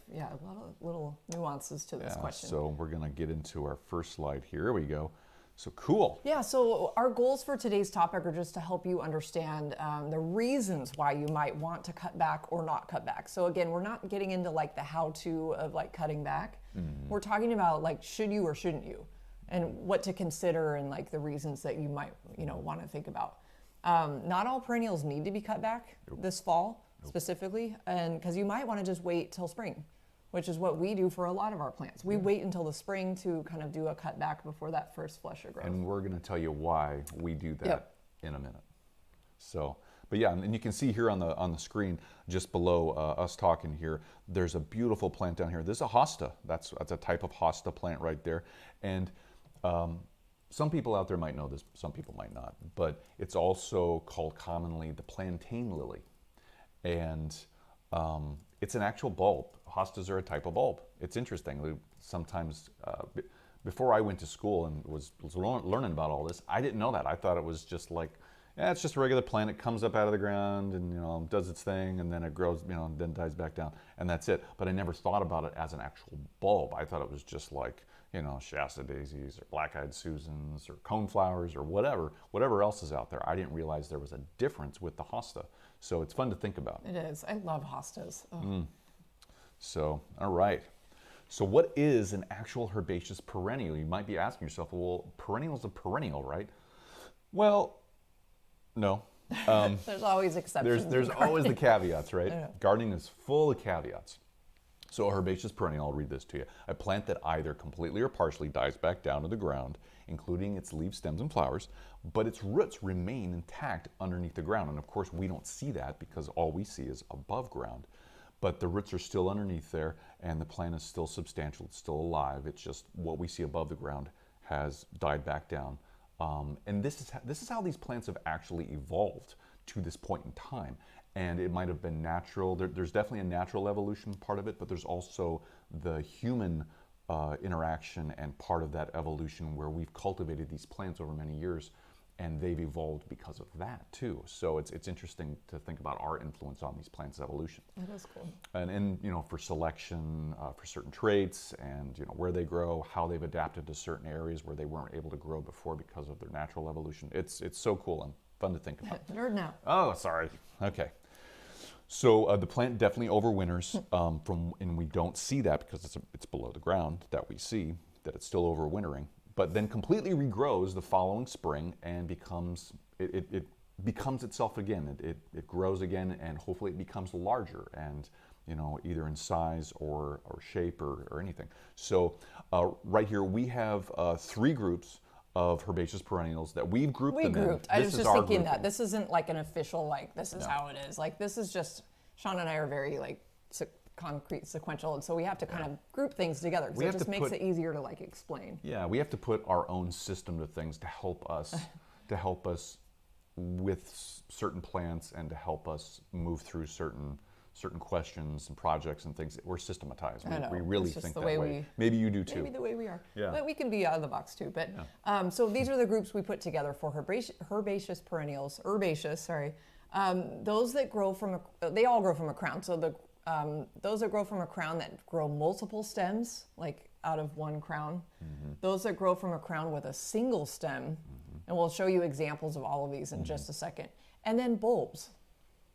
Speaker 2: little nuances to this question.
Speaker 1: So we're going to get into our first slide here. Here we go. So cool.
Speaker 2: Yeah, so our goals for today's topic are just to help you understand the reasons why you might want to cut back or not cut back. So again, we're not getting into like the how-to of like cutting back. We're talking about like should you or shouldn't you, and what to consider and like the reasons that you might want to think about. Not all perennials need to be cut back this fall specifically, and because you might want to just wait till spring, which is what we do for a lot of our plants. We wait until the spring to kind of do a cutback before that first flush of growth.
Speaker 1: And we're going to tell you why we do that in a minute. So, but yeah, and you can see here on the screen, just below us talking here, there's a beautiful plant down here. This is a hosta. That's a type of hosta plant right there. And some people out there might know this, some people might not, but it's also called commonly the plantain lily. And it's an actual bulb. Hostas are a type of bulb. It's interesting. Sometimes, before I went to school and was learning about all this, I didn't know that. I thought it was just like, yeah, it's just a regular plant. It comes up out of the ground and does its thing, and then it grows, and then dies back down, and that's it. But I never thought about it as an actual bulb. I thought it was just like, Shasta daisies or black-eyed Susans or coneflowers or whatever else is out there. I didn't realize there was a difference with the hosta. So it's fun to think about.
Speaker 2: It is. I love hostas.
Speaker 1: So, all right. So what is an actual herbaceous perennial? You might be asking yourself, well, perennial is a perennial, right? Well, no.
Speaker 2: There's always exceptions.
Speaker 1: There's always the caveats, right? Gardening is full of caveats. So a herbaceous perennial, I'll read this to you. A plant that either completely or partially dies back down to the ground, including its leaves, stems, and flowers, but its roots remain intact underneath the ground. And of course, we don't see that because all we see is above ground. But the roots are still underneath there, and the plant is still substantial, it's still alive. It's just what we see above the ground has died back down. And this is how these plants have actually evolved to this point in time. And it might have been natural. There's definitely a natural evolution part of it, but there's also the human interaction and part of that evolution where we've cultivated these plants over many years, and they've evolved because of that too. So it's interesting to think about our influence on these plants' evolution.
Speaker 2: That is cool.
Speaker 1: And for selection, for certain traits, and where they grow, how they've adapted to certain areas where they weren't able to grow before because of their natural evolution. It's so cool and fun to think about.
Speaker 2: Nerd now.
Speaker 1: Oh, sorry. Okay. So the plant definitely overwinters, and we don't see that because it's below the ground that we see that it's still overwintering. But then completely regrows the following spring and becomes itself again. It grows again, and hopefully it becomes larger and either in size or shape or anything. So right here we have 3 groups of herbaceous perennials that we've grouped them in.
Speaker 2: I was just thinking that this isn't like an official this is how it is. Like this is just Sean and I are very concrete, sequential, and so we have to kind of group things together because it just makes it easier to explain.
Speaker 1: Yeah, we have to put our own system to things to help us with certain plants and to help us move through certain questions and projects and things. We're systematized. We really think that way. Maybe you do too.
Speaker 2: Maybe the way we are.
Speaker 1: Yeah.
Speaker 2: But we can be out of the box too. But so these are the groups we put together for herbaceous perennials. Herbaceous, sorry. Those that grow from they all grow from a crown. So those that grow from a crown that grow multiple stems, like out of one crown. Those that grow from a crown with a single stem, and we'll show you examples of all of these in just a second. And then bulbs.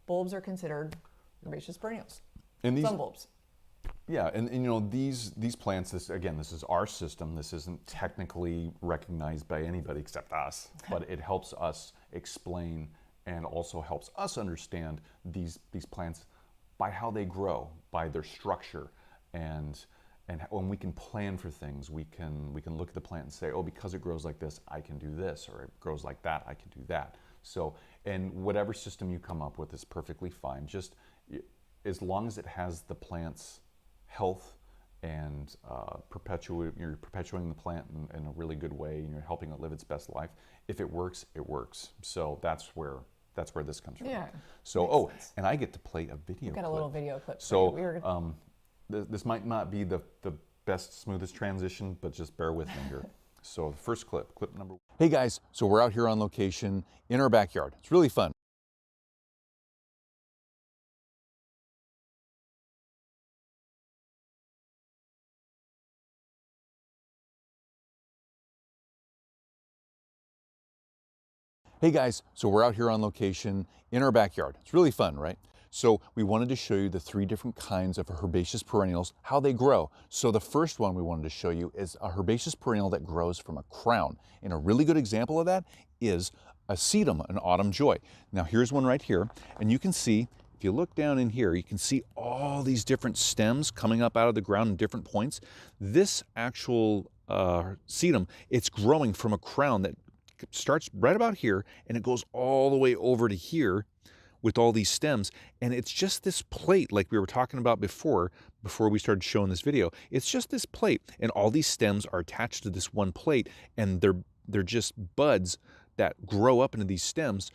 Speaker 2: Bulbs are considered herbaceous perennials.
Speaker 1: And
Speaker 2: some bulbs.
Speaker 1: Yeah, and these plants. This is our system. This isn't technically recognized by anybody except us, but it helps us explain and also helps us understand these plants by how they grow, by their structure, and when we can plan for things, we can look at the plant and say, oh, because it grows like this, I can do this, or it grows like that, I can do that. So, and whatever system you come up with is perfectly fine. Just as long as it has the plant's health and you're perpetuating the plant in a really good way, and you're helping it live its best life. If it works, it works. So that's where That's where this comes from.
Speaker 2: Yeah,
Speaker 1: So,
Speaker 2: makes sense.
Speaker 1: and I get to play a video
Speaker 2: Got a
Speaker 1: clip.
Speaker 2: little video clip.
Speaker 1: So,
Speaker 2: We were
Speaker 1: this might not be the best, smoothest transition, but just bear with me here. So the first clip number. Hey guys, so we're out here on location in our backyard. It's really fun. Hey guys, so we're out here on location in our backyard. It's really fun, right? So we wanted to show you the 3 different kinds of herbaceous perennials, how they grow. So the first one we wanted to show you is a herbaceous perennial that grows from a crown. And a really good example of that is a sedum, an autumn joy. Now here's one right here, and you can see, if you look down in here, you can see all these different stems coming up out of the ground in different points. This actual sedum, it's growing from a crown that starts right about here and it goes all the way over to here with all these stems, and it's just this plate like we were talking about before we started showing this video. It's just this plate, and all these stems are attached to this one plate, and they're just buds that grow up into these stems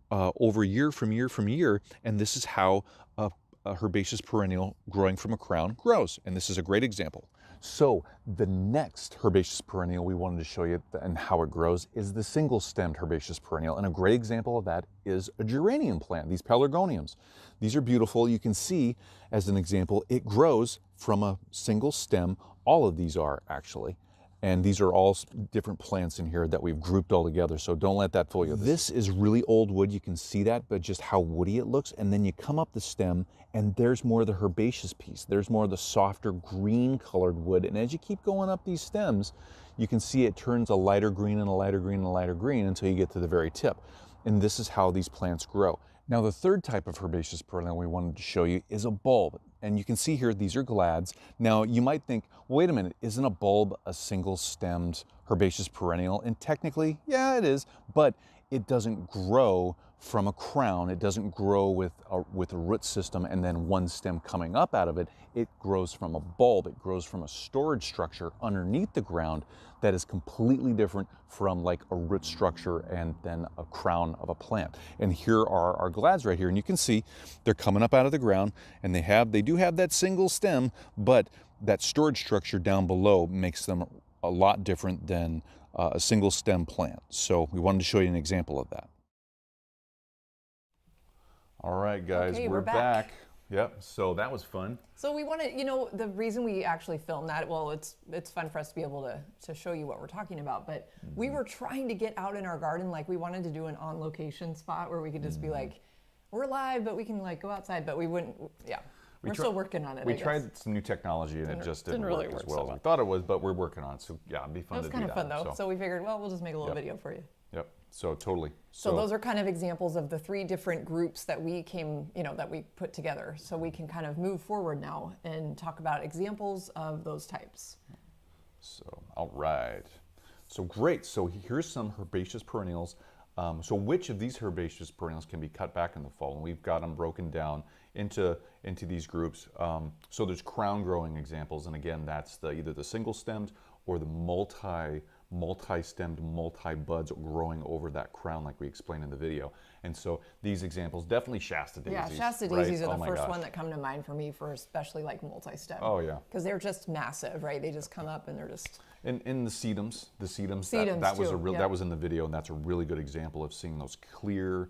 Speaker 1: over year from year from year, and this is how a herbaceous perennial growing from a crown grows, and this is a great example. So the next herbaceous perennial we wanted to show you and how it grows is the single-stemmed herbaceous perennial, and a great example of that is a geranium plant, these pelargoniums. These are beautiful. You can see, as an example, it grows from a single stem. All of these are actually. And these are all different plants in here that we've grouped all together, so don't let that fool you. This is really old wood, you can see that, but just how woody it looks. And then you come up the stem, and there's more of the herbaceous piece. There's more of the softer green colored wood. And as you keep going up these stems, you can see it turns a lighter green and a lighter green and a lighter green until you get to the very tip. And this is how these plants grow. Now the third type of herbaceous perennial we wanted to show you is a bulb. And you can see here, these are glads. Now you might think, wait a minute, isn't a bulb a single-stemmed herbaceous perennial? And technically, yeah, it is, but it doesn't grow from a crown. It doesn't grow with a root system and then one stem coming up out of it. It grows from a bulb. It grows from a storage structure underneath the ground that is completely different from like a root structure and then a crown of a plant. And here are our glads right here, and you can see they're coming up out of the ground, and they do have that single stem, but that storage structure down below makes them a lot different than a single stem plant. So we wanted to show you an example of that. All right, guys,
Speaker 2: Okay,
Speaker 1: we're back. Yep, so that was fun.
Speaker 2: So we want to, the reason we actually filmed that, well, it's fun for us to be able to show you what we're talking about, but we were trying to get out in our garden, like we wanted to do an on-location spot where we could just be like, we're live, but we can like go outside, but we wouldn't, yeah. We're still working on it,
Speaker 1: We tried some new technology and it just didn't
Speaker 2: really
Speaker 1: work as
Speaker 2: work so
Speaker 1: well as
Speaker 2: well.
Speaker 1: we thought it was, but we're working on it, so yeah, it'd be fun
Speaker 2: It was
Speaker 1: to do that.
Speaker 2: kind of fun though, so we figured, well, we'll just make a little video for you.
Speaker 1: Yep, so totally.
Speaker 2: So those are kind of examples of the 3 different groups that we that we put together. So we can kind of move forward now and talk about examples of those types.
Speaker 1: So, all right. So great, so here's some herbaceous perennials. So which of these herbaceous perennials can be cut back in the fall? And we've got them broken down into these groups. So there's crown growing examples, and again, that's either the single stemmed or the multi-stemmed, multi-buds growing over that crown like we explained in the video. And so these examples, definitely Shasta daisies.
Speaker 2: Yeah, Shasta daisies
Speaker 1: right?
Speaker 2: are the first one that come to mind for me for especially like multi-stem.
Speaker 1: Oh yeah.
Speaker 2: Because they're just massive, right? They just come up and they're just...
Speaker 1: And the sedums,
Speaker 2: Sedums
Speaker 1: that was
Speaker 2: too,
Speaker 1: that was in the video, and that's a really good example of seeing those clear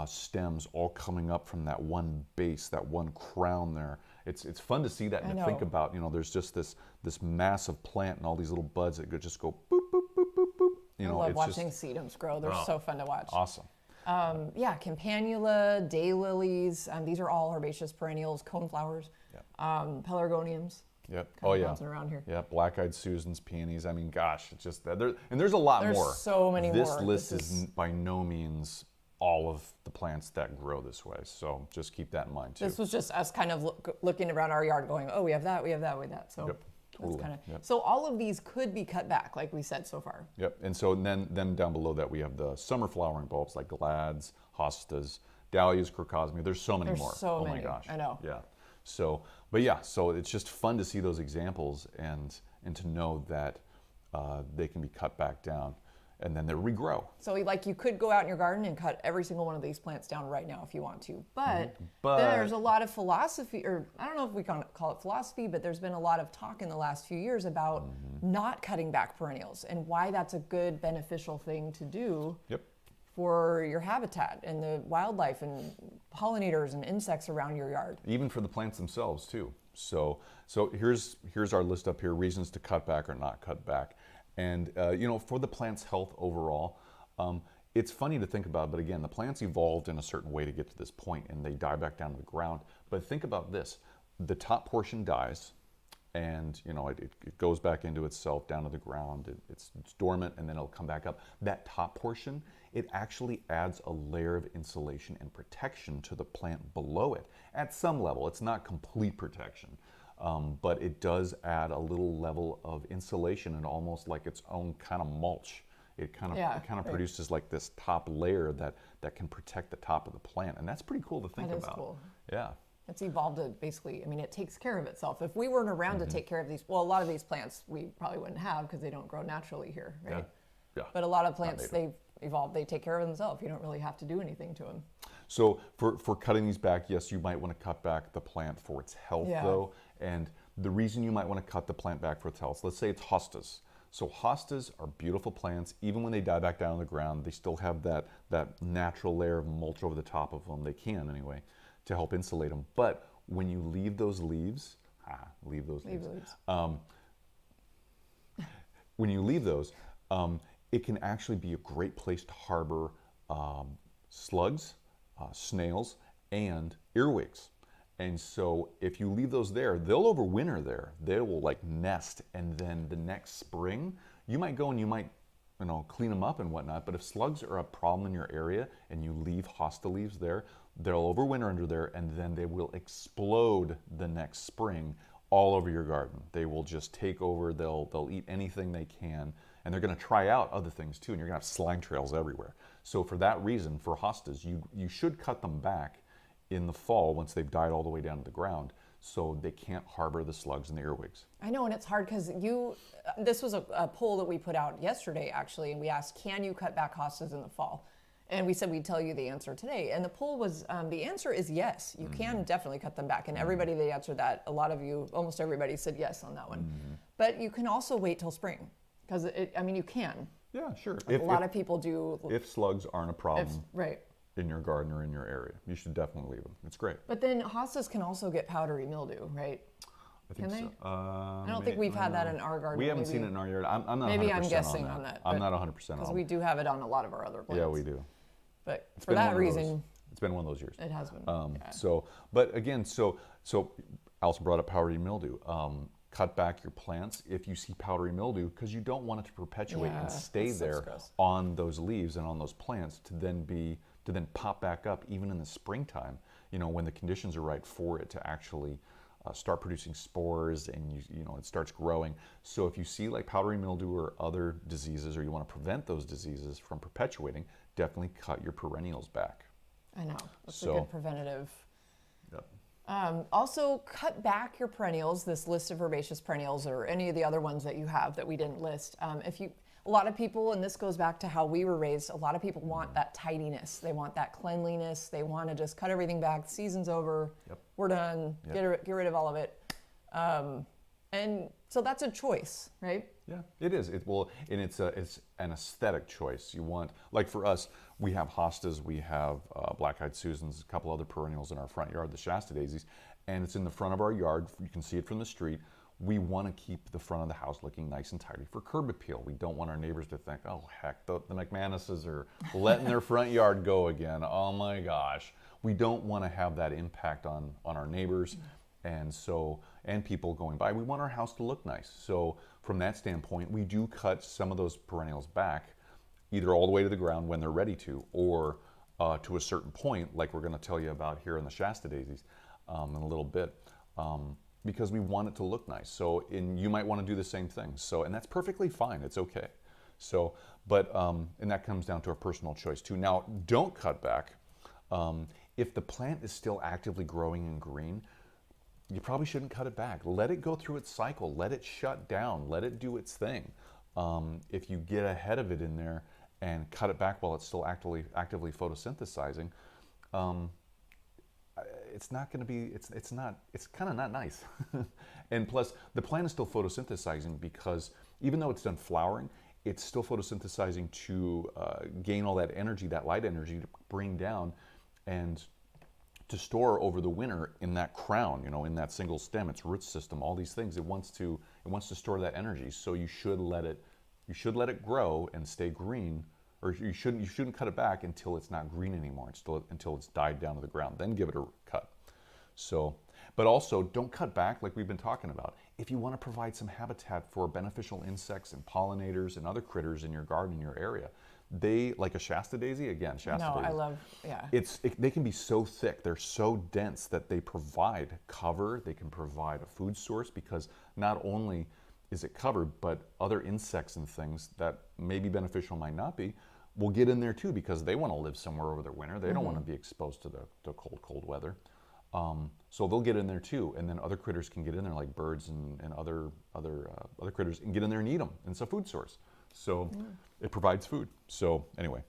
Speaker 1: stems all coming up from that one base, that one crown there. It's fun to see that and to think about, there's just this massive plant and all these little buds that could just go boop, boop, boop, boop, boop.
Speaker 2: I love watching sedums grow. They're so fun to watch.
Speaker 1: Awesome.
Speaker 2: Yeah, campanula, daylilies, these are all herbaceous perennials, coneflowers, pelargoniums.
Speaker 1: Yep. Oh yeah.
Speaker 2: Around here.
Speaker 1: Yeah. Black-eyed Susans, peonies. I mean, gosh, it's just that there's a lot more.
Speaker 2: There's so many more.
Speaker 1: This list is by no means all of the plants that grow this way. So just keep that in mind too.
Speaker 2: This was just us kind of looking around our yard, going, oh, we have that, we have that, we have that. So.
Speaker 1: Yep. Totally.
Speaker 2: So all of these could be cut back, like we said so far.
Speaker 1: Yep. And so then down below that we have the summer flowering bulbs like glads, hostas, dahlias, crocosmia. There's so many more.
Speaker 2: So
Speaker 1: many.
Speaker 2: My gosh. I know.
Speaker 1: Yeah. So, but yeah, so it's just fun to see those examples and to know that they can be cut back down. and then they'll regrow.
Speaker 2: So like you could go out in your garden and cut every single one of these plants down right now if you want to. But there's a lot of philosophy, or I don't know if we can call it philosophy, but there's been a lot of talk in the last few years about not cutting back perennials and why that's a good beneficial thing to do for your habitat and the wildlife and pollinators and insects around your yard.
Speaker 1: Even for the plants themselves too. So here's our list up here, reasons to cut back or not cut back. And for the plant's health overall, it's funny to think about, but again, the plants evolved in a certain way to get to this point and they die back down to the ground. But think about this, the top portion dies and it goes back into itself down to the ground. It's dormant and then it'll come back up. That top portion, it actually adds a layer of insulation and protection to the plant below it. At some level, it's not complete protection. But it does add a little level of insulation and almost like its own kind of mulch. It kind of produces like this top layer that can protect the top of the plant, and that's pretty cool to think about. That is cool. Yeah.
Speaker 2: It's evolved to basically, it takes care of itself. If we weren't around to take care of these, well, a lot of these plants we probably wouldn't have because they don't grow naturally here, right? Yeah. But a lot of plants, they've evolved, they take care of themselves. You don't really have to do anything to them.
Speaker 1: So for cutting these back, yes, you might want to cut back the plant for its health though. And the reason you might want to cut the plant back for its health, let's say it's hostas. So hostas are beautiful plants. Even when they die back down on the ground, they still have that natural layer of mulch over the top of them. They can anyway, to help insulate them. But when you leave those leaves, when you leave those, it can actually be a great place to harbor slugs, snails, and earwigs. And so if you leave those there, they'll overwinter there. They will like nest, and then the next spring, you might go and you might clean them up and whatnot, but if slugs are a problem in your area and you leave hosta leaves there, they'll overwinter under there, and then they will explode the next spring all over your garden. They will just take over, they'll eat anything they can, and they're gonna try out other things too, and you're gonna have slime trails everywhere. So for that reason, for hostas, you should cut them back in the fall once they've died all the way down to the ground, so they can't harbor the slugs and the earwigs.
Speaker 2: I know, and it's hard because this was a poll that we put out yesterday actually, and we asked, can you cut back hostas in the fall? And we said we'd tell you the answer today. And the poll was, the answer is yes, you can definitely cut them back. And everybody that answered that, a lot of you, almost everybody said yes on that one. But you can also wait till spring, because you can.
Speaker 1: Yeah, sure.
Speaker 2: A lot of people do.
Speaker 1: If slugs aren't a problem. In your garden or in your area, you should definitely leave them. It's great.
Speaker 2: But then hostas can also get powdery mildew, right?
Speaker 1: I think so.
Speaker 2: I don't think we've had that in our garden.
Speaker 1: We haven't seen it in our yard. I'm not 100%
Speaker 2: maybe I'm guessing on that.
Speaker 1: I'm not 100% on
Speaker 2: because we do have it on a lot of our other plants.
Speaker 1: Yeah, we do.
Speaker 2: But for that reason,
Speaker 1: it's been one of those years.
Speaker 2: It has been.
Speaker 1: But again, so Alison brought up powdery mildew. Cut back your plants if you see powdery mildew, because you don't want it to perpetuate and stay there on those leaves and on those plants to then pop back up even in the springtime, when the conditions are right for it to actually start producing spores and it starts growing. So if you see like powdery mildew or other diseases, or you want to prevent those diseases from perpetuating, definitely cut your perennials back.
Speaker 2: I know, that's a good preventative. Also, cut back your perennials, this list of herbaceous perennials or any of the other ones that you have that we didn't list. A lot of people, and this goes back to how we were raised, a lot of people want that tidiness. They want that cleanliness. They want to just cut everything back. The season's over. We're done. Get rid of all of it. And so that's a choice, right?
Speaker 1: Yeah, it is. And it's an aesthetic choice. You want, like for us, we have hostas, we have black-eyed Susans, a couple other perennials in our front yard, the Shasta daisies, and it's in the front of our yard. You can see it from the street. We want to keep the front of the house looking nice and tidy for curb appeal. We don't want our neighbors to think, oh heck, the McManuses are letting their front yard go again. Oh my gosh. We don't want to have that impact on our neighbors and people going by. We want our house to look nice. So from that standpoint, we do cut some of those perennials back, either all the way to the ground when they're ready to, or to a certain point, like we're going to tell you about here in the Shasta daisies in a little bit. Because we want it to look nice. So, you might want to do the same thing. So, and that's perfectly fine. It's okay. So, and that comes down to a personal choice too. Now, don't cut back. If the plant is still actively growing and green, you probably shouldn't cut it back. Let it go through its cycle. Let it shut down. Let it do its thing. if you get ahead of it in there and cut it back while it's still actively photosynthesizing, it's not going to be, it's kind of not nice. And plus, the plant is still photosynthesizing because even though it's done flowering, it's still photosynthesizing to gain all that energy, that light energy, to bring down and to store over the winter in that crown, you know, in that single stem, its root system, all these things. It wants to store that energy. So you should let it grow and stay green, or you shouldn't cut it back until it's not green anymore, until it's died down to the ground. Then give it a cut. So, but also don't cut back like we've been talking about. If you want to provide some habitat for beneficial insects and pollinators and other critters in your garden, in your area, they, like a Shasta daisy, again, Shasta
Speaker 2: No,
Speaker 1: daisy.
Speaker 2: I love, yeah.
Speaker 1: They can be so thick, they're so dense that they provide cover, they can provide a food source, because not only is it covered, but other insects and things that may be beneficial, might not be, will get in there too, because they want to live somewhere over their winter. They don't want to be exposed to the cold weather. So they'll get in there too, and then other critters can get in there, like birds and other critters, and get in there and eat them. And it's a food source. So it provides food. So anyway,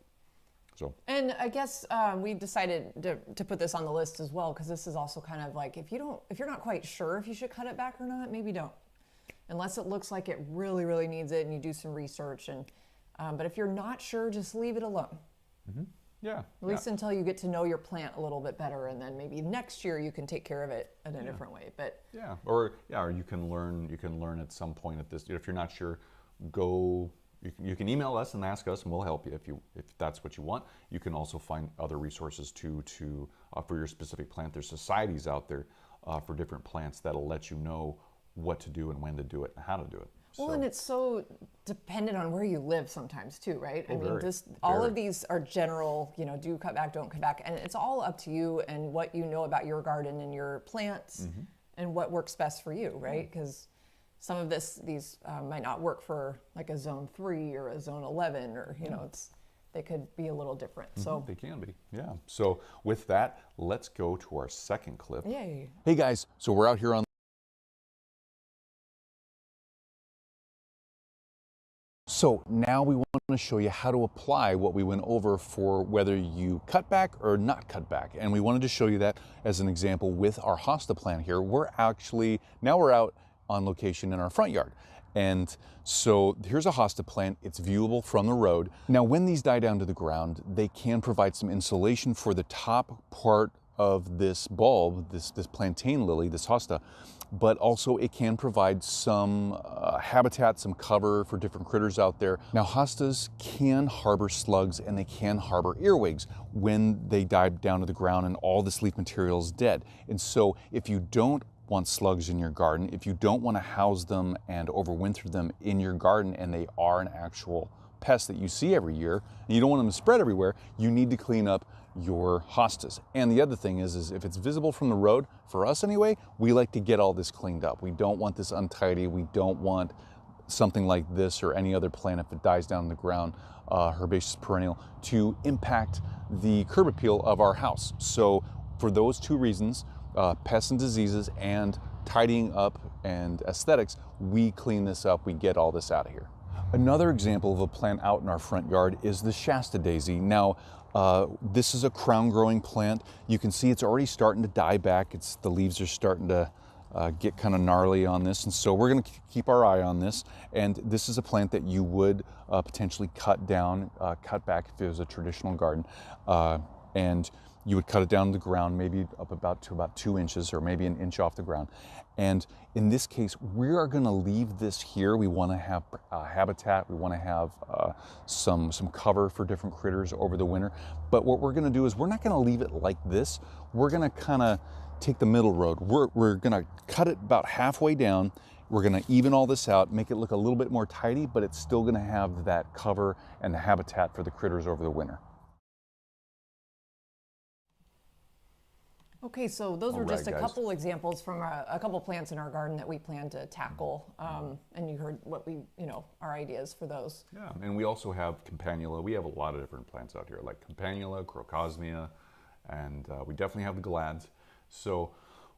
Speaker 2: And I guess we decided to put this on the list as well, because this is also kind of like, if you're not quite sure if you should cut it back or not, maybe don't, unless it looks like it really, really needs it and you do some research. And but if you're not sure, just leave it alone.
Speaker 1: yeah.
Speaker 2: At least until you get to know your plant a little bit better, and then maybe next year you can take care of it in a different way. But
Speaker 1: or you can learn at some point at this. If you're not sure, go. You can email us and ask us, and we'll help you if that's what you want. You can also find other resources for your specific plant. There's societies out there for different plants that'll let you know what to do and when to do it and how to do it.
Speaker 2: Well, and it's so dependent on where you live sometimes too, right? I mean, all
Speaker 1: very.
Speaker 2: of these are general, do cut back, don't cut back. And it's all up to you and what you know about your garden and your plants and what works best for you, right? Because some of these might not work for like a zone 3 or a zone 11, or, they could be a little different. So
Speaker 1: They can be, yeah. So with that, let's go to our second clip.
Speaker 2: yay.
Speaker 1: Hey guys, so we're out here on. So now we want to show you how to apply what we went over for whether you cut back or not cut back. And we wanted to show you that as an example with our hosta plant here. We're out on location in our front yard. And so here's a hosta plant. It's viewable from the road. Now, when these die down to the ground, they can provide some insulation for the top part of this bulb, this plantain lily, this hosta, but also it can provide some habitat, some cover for different critters out there. Now, hostas can harbor slugs and they can harbor earwigs when they die down to the ground and all this leaf material is dead. And so if you don't want slugs in your garden, if you don't want to house them and overwinter them in your garden, and they are an actual pest that you see every year, and you don't want them to spread everywhere, you need to clean up your hostas. And the other thing is if it's visible from the road, for us anyway, we like to get all this cleaned up. We don't want this untidy. We don't want something like this or any other plant, if it dies down in the ground, herbaceous perennial, to impact the curb appeal of our house. So for those two reasons, pests and diseases and tidying up and aesthetics, we clean this up, we get all this out of here. Another example of a plant out in our front yard is the Shasta daisy. Now, this is a crown growing plant. You can see it's already starting to die back. The leaves are starting to get kind of gnarly on this, and so we're going to keep our eye on this. And this is a plant that you would potentially cut back if it was a traditional garden, and you would cut it down to the ground, maybe up to about 2 inches or maybe an inch off the ground. And in this case, we are going to leave this here. We want to have habitat. We want to have some cover for different critters over the winter. But what we're going to do is we're not going to leave it like this. We're going to kind of take the middle road. We're going to cut it about halfway down. We're going to even all this out, make it look a little bit more tidy, but it's still going to have that cover and the habitat for the critters over the winter.
Speaker 2: Okay, so those were just a
Speaker 1: guys.
Speaker 2: couple examples from a couple plants in our garden that we plan to tackle, and you heard what our ideas for those.
Speaker 1: Yeah, and we also have campanula. We have a lot of different plants out here, like campanula, crocosmia, and we definitely have the glads. So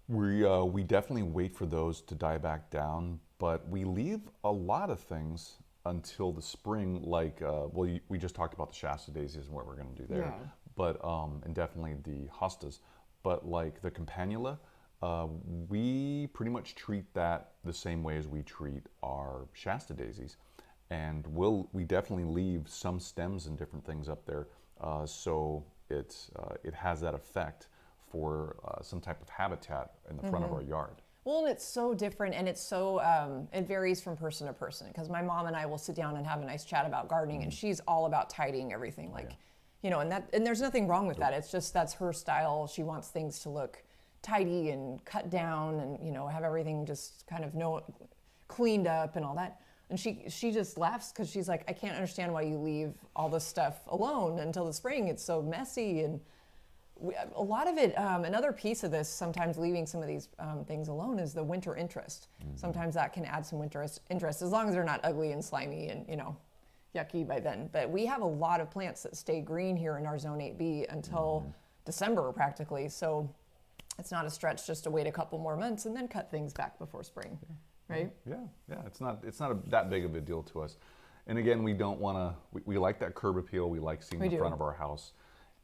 Speaker 1: we definitely wait for those to die back down, but we leave a lot of things until the spring, like, we just talked about the Shasta daisies and what we're going to do there,
Speaker 2: Yeah.
Speaker 1: but and definitely the hostas, but like the campanula, we pretty much treat that the same way as we treat our Shasta daisies, and we definitely leave some stems and different things up there, so it has that effect for some type of habitat in the front of our yard.
Speaker 2: Well, and it's so different, and it's so it varies from person to person. Because my mom and I will sit down and have a nice chat about gardening, and she's all about tidying everything, like, you know, and there's nothing wrong with that. It's just that's her style. She wants things to look tidy and cut down, and, you know, have everything just kind of cleaned up and all that. And she just laughs because she's like, I can't understand why you leave all this stuff alone until the spring. It's so messy. And a lot of it, another piece of this, sometimes leaving some of these things alone, is the winter interest. Sometimes that can add some winter interest, as long as they're not ugly and slimy and, you know, yucky by then. But we have a lot of plants that stay green here in our Zone 8B until December practically. So it's not a stretch just to wait a couple more months and then cut things back before spring, right?
Speaker 1: Yeah. It's not that big of a deal to us. And again, we don't want to. We like that curb appeal. We like seeing the front of our house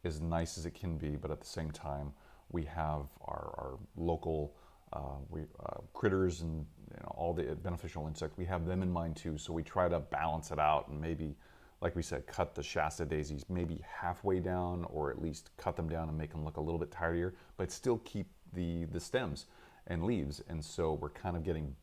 Speaker 1: as nice as it can be, but at the same time, we have our local critters and, you know, all the beneficial insects. We have them in mind too, so we try to balance it out and maybe, like we said, cut the Shasta daisies maybe halfway down, or at least cut them down and make them look a little bit tidier, but still keep the stems and leaves. And so we're kind of getting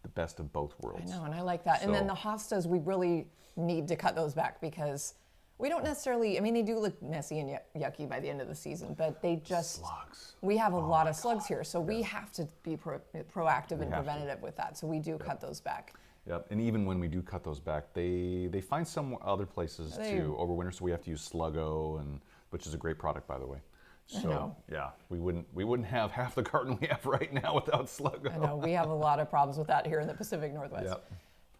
Speaker 1: the best of both worlds.
Speaker 2: I know, and I like that. And then the hostas, we really need to cut those back because we don't necessarily, I mean, they do look messy and yucky by the end of the season, but they just,
Speaker 1: slugs.
Speaker 2: We have a lot of slugs here, so we have to be proactive and preventative with that. So we do cut those back.
Speaker 1: Yep, and even when we do cut those back, they find some other places to overwinter, so we have to use Sluggo, which is a great product, by the way. So yeah, we wouldn't have half the garden we have right now without Sluggo.
Speaker 2: I know, we have a lot of problems with that here in the Pacific Northwest.
Speaker 1: Yep.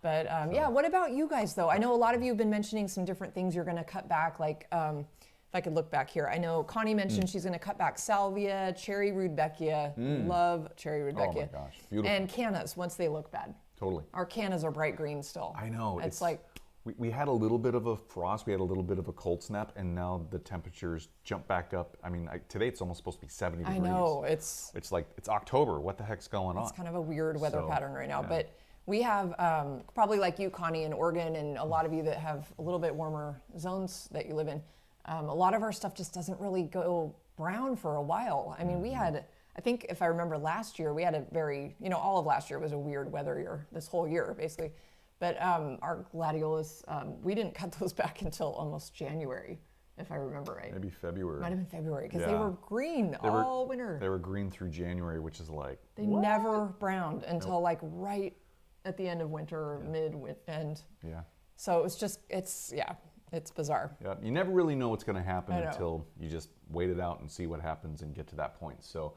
Speaker 2: But yeah, what about you guys though? I know a lot of you have been mentioning some different things you're going to cut back. Like, if I could look back here, I know Connie mentioned she's going to cut back salvia, cherry rudbeckia. Love cherry rudbeckia.
Speaker 1: Oh my gosh, beautiful.
Speaker 2: And cannas once they look bad.
Speaker 1: Totally.
Speaker 2: Our cannas are bright green still.
Speaker 1: I know.
Speaker 2: It's like
Speaker 1: we had a little bit of a frost, we had a little bit of a cold snap, and now the temperatures jump back up. I mean, today it's almost supposed to be 70 degrees.
Speaker 2: I know,
Speaker 1: it's like it's October. What the heck's going on?
Speaker 2: It's kind of a weird weather pattern right now, but. We have, probably like you, Connie, in Oregon, and a lot of you that have a little bit warmer zones that you live in, a lot of our stuff just doesn't really go brown for a while. I mean, we had, I think if I remember last year, we had a very, you know, all of last year was a weird weather year, this whole year basically. But our gladiolas, we didn't cut those back until almost January, if I remember right.
Speaker 1: Maybe February.
Speaker 2: Might have been February, because they were green all winter.
Speaker 1: They were green through January, which is like,
Speaker 2: They never browned until like right at the end of winter or mid-end.
Speaker 1: Yeah.
Speaker 2: So it's just, it's bizarre.
Speaker 1: Yeah, you never really know what's going to happen until you just wait it out and see what happens and get to that point. So,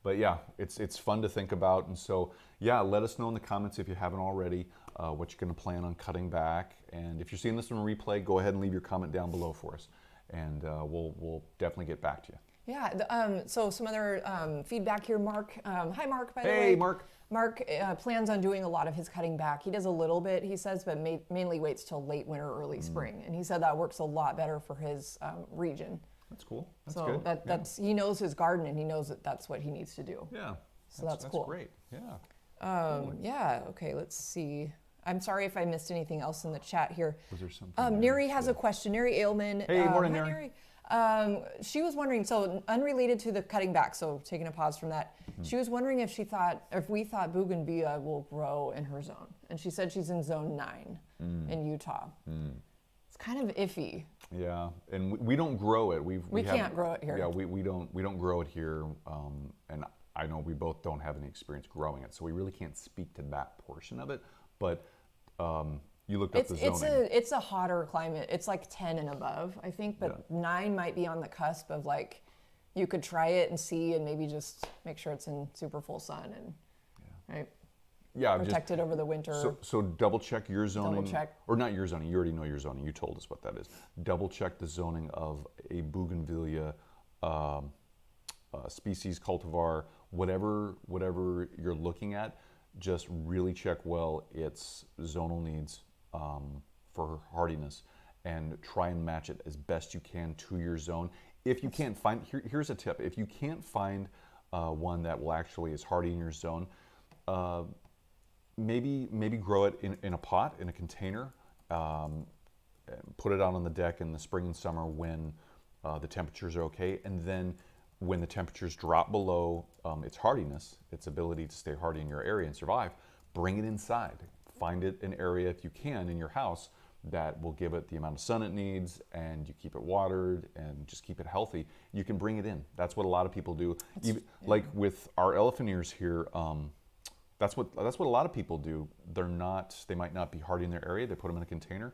Speaker 1: but yeah, it's fun to think about. And so, yeah, let us know in the comments if you haven't already what you're going to plan on cutting back. And if you're seeing this on replay, go ahead and leave your comment down below for us. And we'll definitely get back to you.
Speaker 2: Yeah, so some other feedback here, Mark. Hi, Mark, by the way.
Speaker 1: Hey, Mark.
Speaker 2: Mark plans on doing a lot of his cutting back. He does a little bit, he says, but mainly waits till late winter, early spring. And he said that works a lot better for his region.
Speaker 1: That's cool. That's
Speaker 2: so
Speaker 1: good.
Speaker 2: That's he knows his garden, and he knows that that's what he needs to do.
Speaker 1: Yeah.
Speaker 2: So that's cool.
Speaker 1: That's great. Yeah.
Speaker 2: Yeah, okay, let's see. I'm sorry if I missed anything else in the chat here.
Speaker 1: Was there something?
Speaker 2: Neri has a question. Neri Ailman.
Speaker 1: Hey, morning,
Speaker 2: hi,
Speaker 1: Neri.
Speaker 2: She was wondering, so unrelated to the cutting back, so taking a pause from that, she was wondering if we thought bougainvillea will grow in her zone. And she said she's in zone 9 in Utah. It's kind of iffy.
Speaker 1: Yeah, and we don't grow it. We
Speaker 2: can't grow it here.
Speaker 1: Yeah, we don't grow it here, and I know we both don't have any experience growing it, so we really can't speak to that portion of it. But you looked up the zoning.
Speaker 2: It's a hotter climate. It's like 10 and above, I think, but 9 might be on the cusp of like, you could try it and see, and maybe just make sure it's in super full sun and right.
Speaker 1: Yeah,
Speaker 2: protect it over the winter.
Speaker 1: So double check your zoning.
Speaker 2: Double check.
Speaker 1: Or not your zoning. You already know your zoning. You told us what that is. Double check the zoning of a bougainvillea species, cultivar, whatever you're looking at. Just really check well its zonal needs. for hardiness, and try and match it as best you can to your zone. If you can't find, here's a tip: if you can't find one that will actually is hardy in your zone, maybe grow it in a pot, in a container. Put it out on the deck in the spring and summer when the temperatures are okay, and then when the temperatures drop below its hardiness, its ability to stay hardy in your area and survive, bring it inside. Find it an area, if you can, in your house that will give it the amount of sun it needs, and you keep it watered and just keep it healthy. You can bring it in. That's what a lot of people do. Like with our elephant ears here, that's what a lot of people do. They might not be hardy in their area. They put them in a container.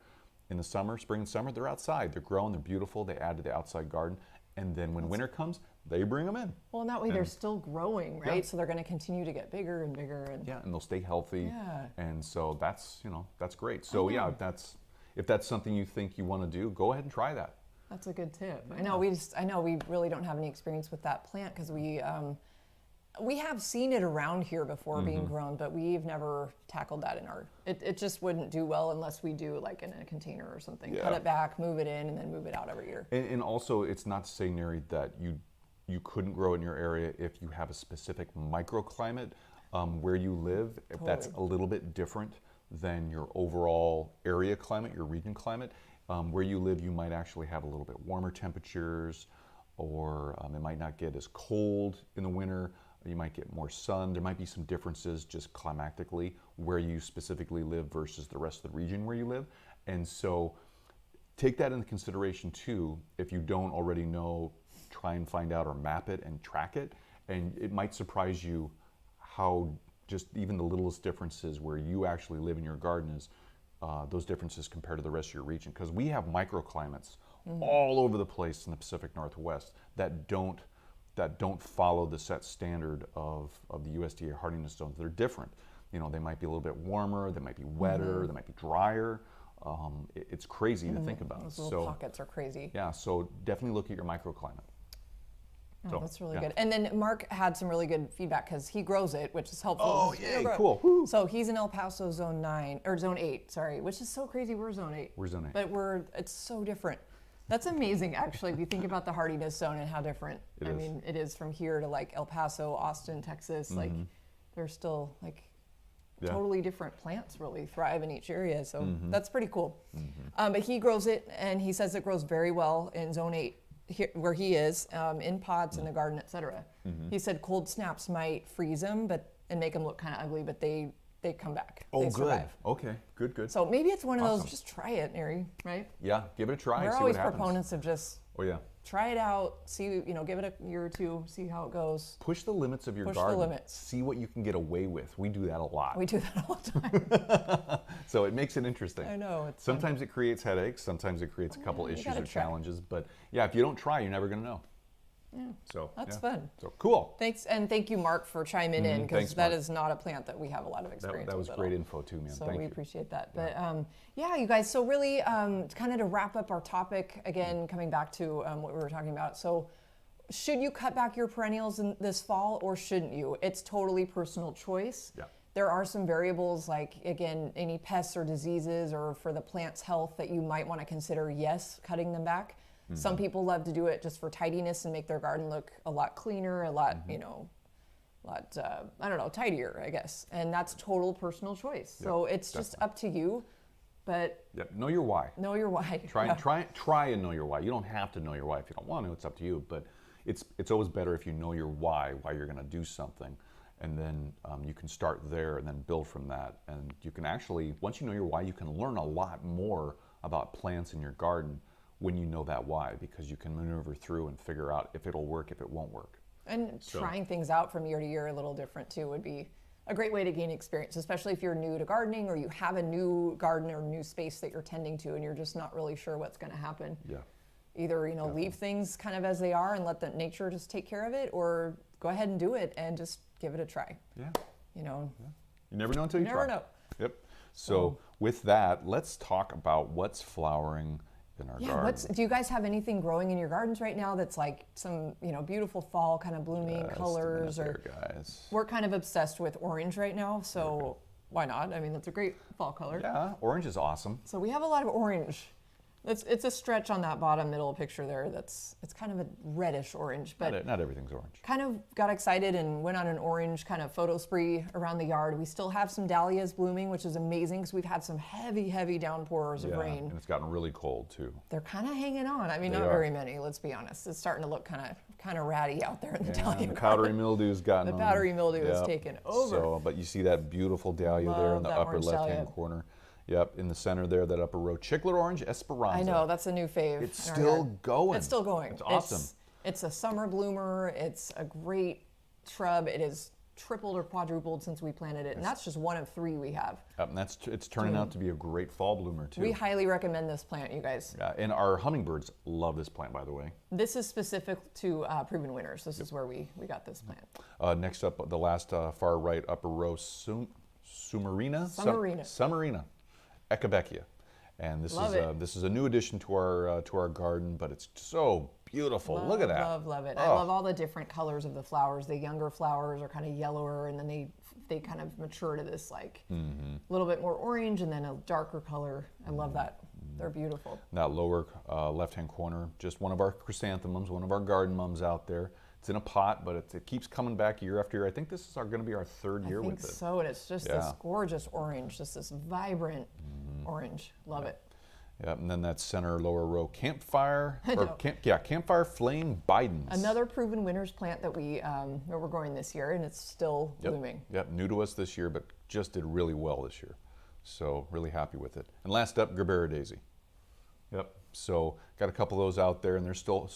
Speaker 1: In the summer, spring and summer, they're outside. They're growing, they're beautiful. They add to the outside garden. And then when winter comes, they bring them in.
Speaker 2: Well, and that way they're still growing, right? Yeah. So they're going to continue to get bigger and bigger. And
Speaker 1: yeah, and they'll stay healthy.
Speaker 2: Yeah.
Speaker 1: And so that's great. So yeah, if that's something you think you want to do, go ahead and try that.
Speaker 2: That's a good tip. Yeah. I know we really don't have any experience with that plant because we have seen it around here before being grown, but we've never tackled that in our. It just wouldn't do well unless we do like in a container or something. Yeah. Cut it back, move it in, and then move it out every year.
Speaker 1: And also, it's not to say, Neri, that you couldn't grow in your area if you have a specific microclimate where you live. If
Speaker 2: Totally.
Speaker 1: That's a little bit different than your overall area climate, your region climate. Where you live, you might actually have a little bit warmer temperatures, or it might not get as cold in the winter. You might get more sun. There might be some differences just climatically where you specifically live versus the rest of the region where you live. And so take that into consideration too. If you don't already know, try and find out or map it and track it. And it might surprise you how just even the littlest differences where you actually live in your garden is those differences compared to the rest of your region. Because we have microclimates all over the place in the Pacific Northwest that don't follow the set standard of the USDA hardiness zones. They're different. They might be a little bit warmer, they might be wetter, they might be drier. It's crazy to think about.
Speaker 2: Those little pockets are crazy.
Speaker 1: Yeah, so definitely look at your microclimate.
Speaker 2: Oh, that's really good. And then Mark had some really good feedback because he grows it, which is helpful.
Speaker 1: Oh, yay, cool. Woo.
Speaker 2: So he's in El Paso Zone 9, or Zone 8, sorry, which is so crazy. We're Zone 8.
Speaker 1: We're Zone 8.
Speaker 2: But it's so different. That's amazing, actually, if you think about the hardiness zone and how different. It is from here to like El Paso, Austin, Texas. Like, they're still like totally different plants really thrive in each area. So that's pretty cool. But he grows it, and he says it grows very well in Zone 8, here, where he is, in pots in the garden, etc. He said cold snaps might freeze them, and make them look kind of ugly, but they come back.
Speaker 1: Oh,
Speaker 2: they
Speaker 1: good.
Speaker 2: Survive.
Speaker 1: Okay, good.
Speaker 2: So maybe it's one of those, just try it, Neri, right?
Speaker 1: Yeah, give it a try.
Speaker 2: We're
Speaker 1: see
Speaker 2: always
Speaker 1: what happens.
Speaker 2: proponents of just try it out, see, give it a year or two, see how it goes.
Speaker 1: Push the limits of your garden.
Speaker 2: Push the limits.
Speaker 1: See what you can get away with. We do that a lot.
Speaker 2: We do that all the time.
Speaker 1: So it makes it interesting.
Speaker 2: I know.
Speaker 1: Sometimes it creates headaches. Sometimes it creates a couple issues or challenges. But yeah, if you don't try, you're never going to know.
Speaker 2: Yeah.
Speaker 1: So
Speaker 2: that's fun.
Speaker 1: So cool.
Speaker 2: Thanks, and thank you, Mark, for chiming in, because that is not a plant that we have a lot of experience with.
Speaker 1: That was great info too, man.
Speaker 2: So
Speaker 1: Thank
Speaker 2: we
Speaker 1: you.
Speaker 2: appreciate that. But you guys. So really, kind of to wrap up our topic again, coming back to what we were talking about. So, should you cut back your perennials this fall, or shouldn't you? It's totally personal choice.
Speaker 1: Yeah.
Speaker 2: There are some variables like, again, any pests or diseases, or for the plant's health that you might want to consider, yes, cutting them back. Some people love to do it just for tidiness and make their garden look a lot cleaner, a lot, tidier, I guess. And that's total personal choice.
Speaker 1: Yep,
Speaker 2: so it's just up to you, but
Speaker 1: know your why.
Speaker 2: Know your why.
Speaker 1: Try and know your why. You don't have to know your why if you don't want to. It's up to you. But it's always better if you know your why you're going to do something, and then you can start there and then build from that. And you can actually, once you know your why, you can learn a lot more about plants in your garden when you know that why, because you can maneuver through and figure out if it'll work, if it won't work.
Speaker 2: And trying things out from year to year a little different too would be a great way to gain experience, especially if you're new to gardening or you have a new garden or new space that you're tending to and you're just not really sure what's going to happen.
Speaker 1: Yeah.
Speaker 2: Either, leave things kind of as they are and let the nature just take care of it, or go ahead and do it and just give it a try.
Speaker 1: Yeah.
Speaker 2: You
Speaker 1: never know until you try.
Speaker 2: Never know.
Speaker 1: Yep. So with that, let's talk about what's flowering in our garden.
Speaker 2: Do you guys have anything growing in your gardens right now that's like some, beautiful fall kind of blooming colors?
Speaker 1: Guys.
Speaker 2: We're kind of obsessed with orange right now, so why not? I mean, that's a great fall color.
Speaker 1: Yeah, orange is awesome.
Speaker 2: So we have a lot of orange. It's a stretch on that bottom middle picture there. It's kind of a reddish orange, but
Speaker 1: Not everything's orange.
Speaker 2: kind of got excited and went on an orange kind of photo spree around the yard. We still have some dahlias blooming, which is amazing because we've had some heavy downpours of rain.
Speaker 1: And it's gotten really cold too.
Speaker 2: They're kind of hanging on. I mean,
Speaker 1: They
Speaker 2: not
Speaker 1: are.
Speaker 2: very many. Let's be honest. It's starting to look kind of ratty out there in the dahlia
Speaker 1: And the
Speaker 2: garden.
Speaker 1: powdery mildew's gotten
Speaker 2: The
Speaker 1: them.
Speaker 2: powdery mildew has
Speaker 1: Yep.
Speaker 2: taken over.
Speaker 1: So, but you see that beautiful dahlia there in
Speaker 2: Love
Speaker 1: the
Speaker 2: that
Speaker 1: upper
Speaker 2: orange
Speaker 1: left-hand
Speaker 2: dahlia.
Speaker 1: corner. Yep, in the center there, that upper row. Chiclet orange Esperanza.
Speaker 2: I know, that's a new fave.
Speaker 1: It's
Speaker 2: in our
Speaker 1: still
Speaker 2: yard.
Speaker 1: going.
Speaker 2: It's still going.
Speaker 1: It's awesome.
Speaker 2: It's a summer bloomer. It's a great shrub. It has tripled or quadrupled since we planted it, and that's just one of 3 we have.
Speaker 1: Yep, and it's turning out to be a great fall bloomer too.
Speaker 2: We highly recommend this plant, you guys.
Speaker 1: Yeah, and our hummingbirds love this plant, by the way.
Speaker 2: This is specific to proven winners. This is where we got this plant.
Speaker 1: Next up, the last far right upper row, Sumarina. Sumarina, Echinacea, and this
Speaker 2: Love
Speaker 1: is
Speaker 2: it.
Speaker 1: this is a new addition to our garden, but it's so beautiful. Look at that.
Speaker 2: Love it.
Speaker 1: Oh.
Speaker 2: I love all the different colors of the flowers. The younger flowers are kind of yellower, and then they kind of mature to this like little bit more orange, and then a darker color. I love that. They're beautiful.
Speaker 1: That lower left-hand corner, just one of our chrysanthemums, one of our garden mums out there. It's in a pot, but it keeps coming back year after year. I think this is going to be our 3rd year
Speaker 2: I think
Speaker 1: with it.
Speaker 2: so, and it's just
Speaker 1: Yeah.
Speaker 2: this gorgeous orange, just this vibrant orange. Love it.
Speaker 1: Yeah, and then that center lower row, campfire,
Speaker 2: know.
Speaker 1: campfire flame Bidens.
Speaker 2: Another proven winners plant that we're growing this year, and it's still blooming.
Speaker 1: Yep, new to us this year, but just did really well this year. So really happy with it. And last up, Gerbera daisy. Yep. So got a couple of those out there, and they're still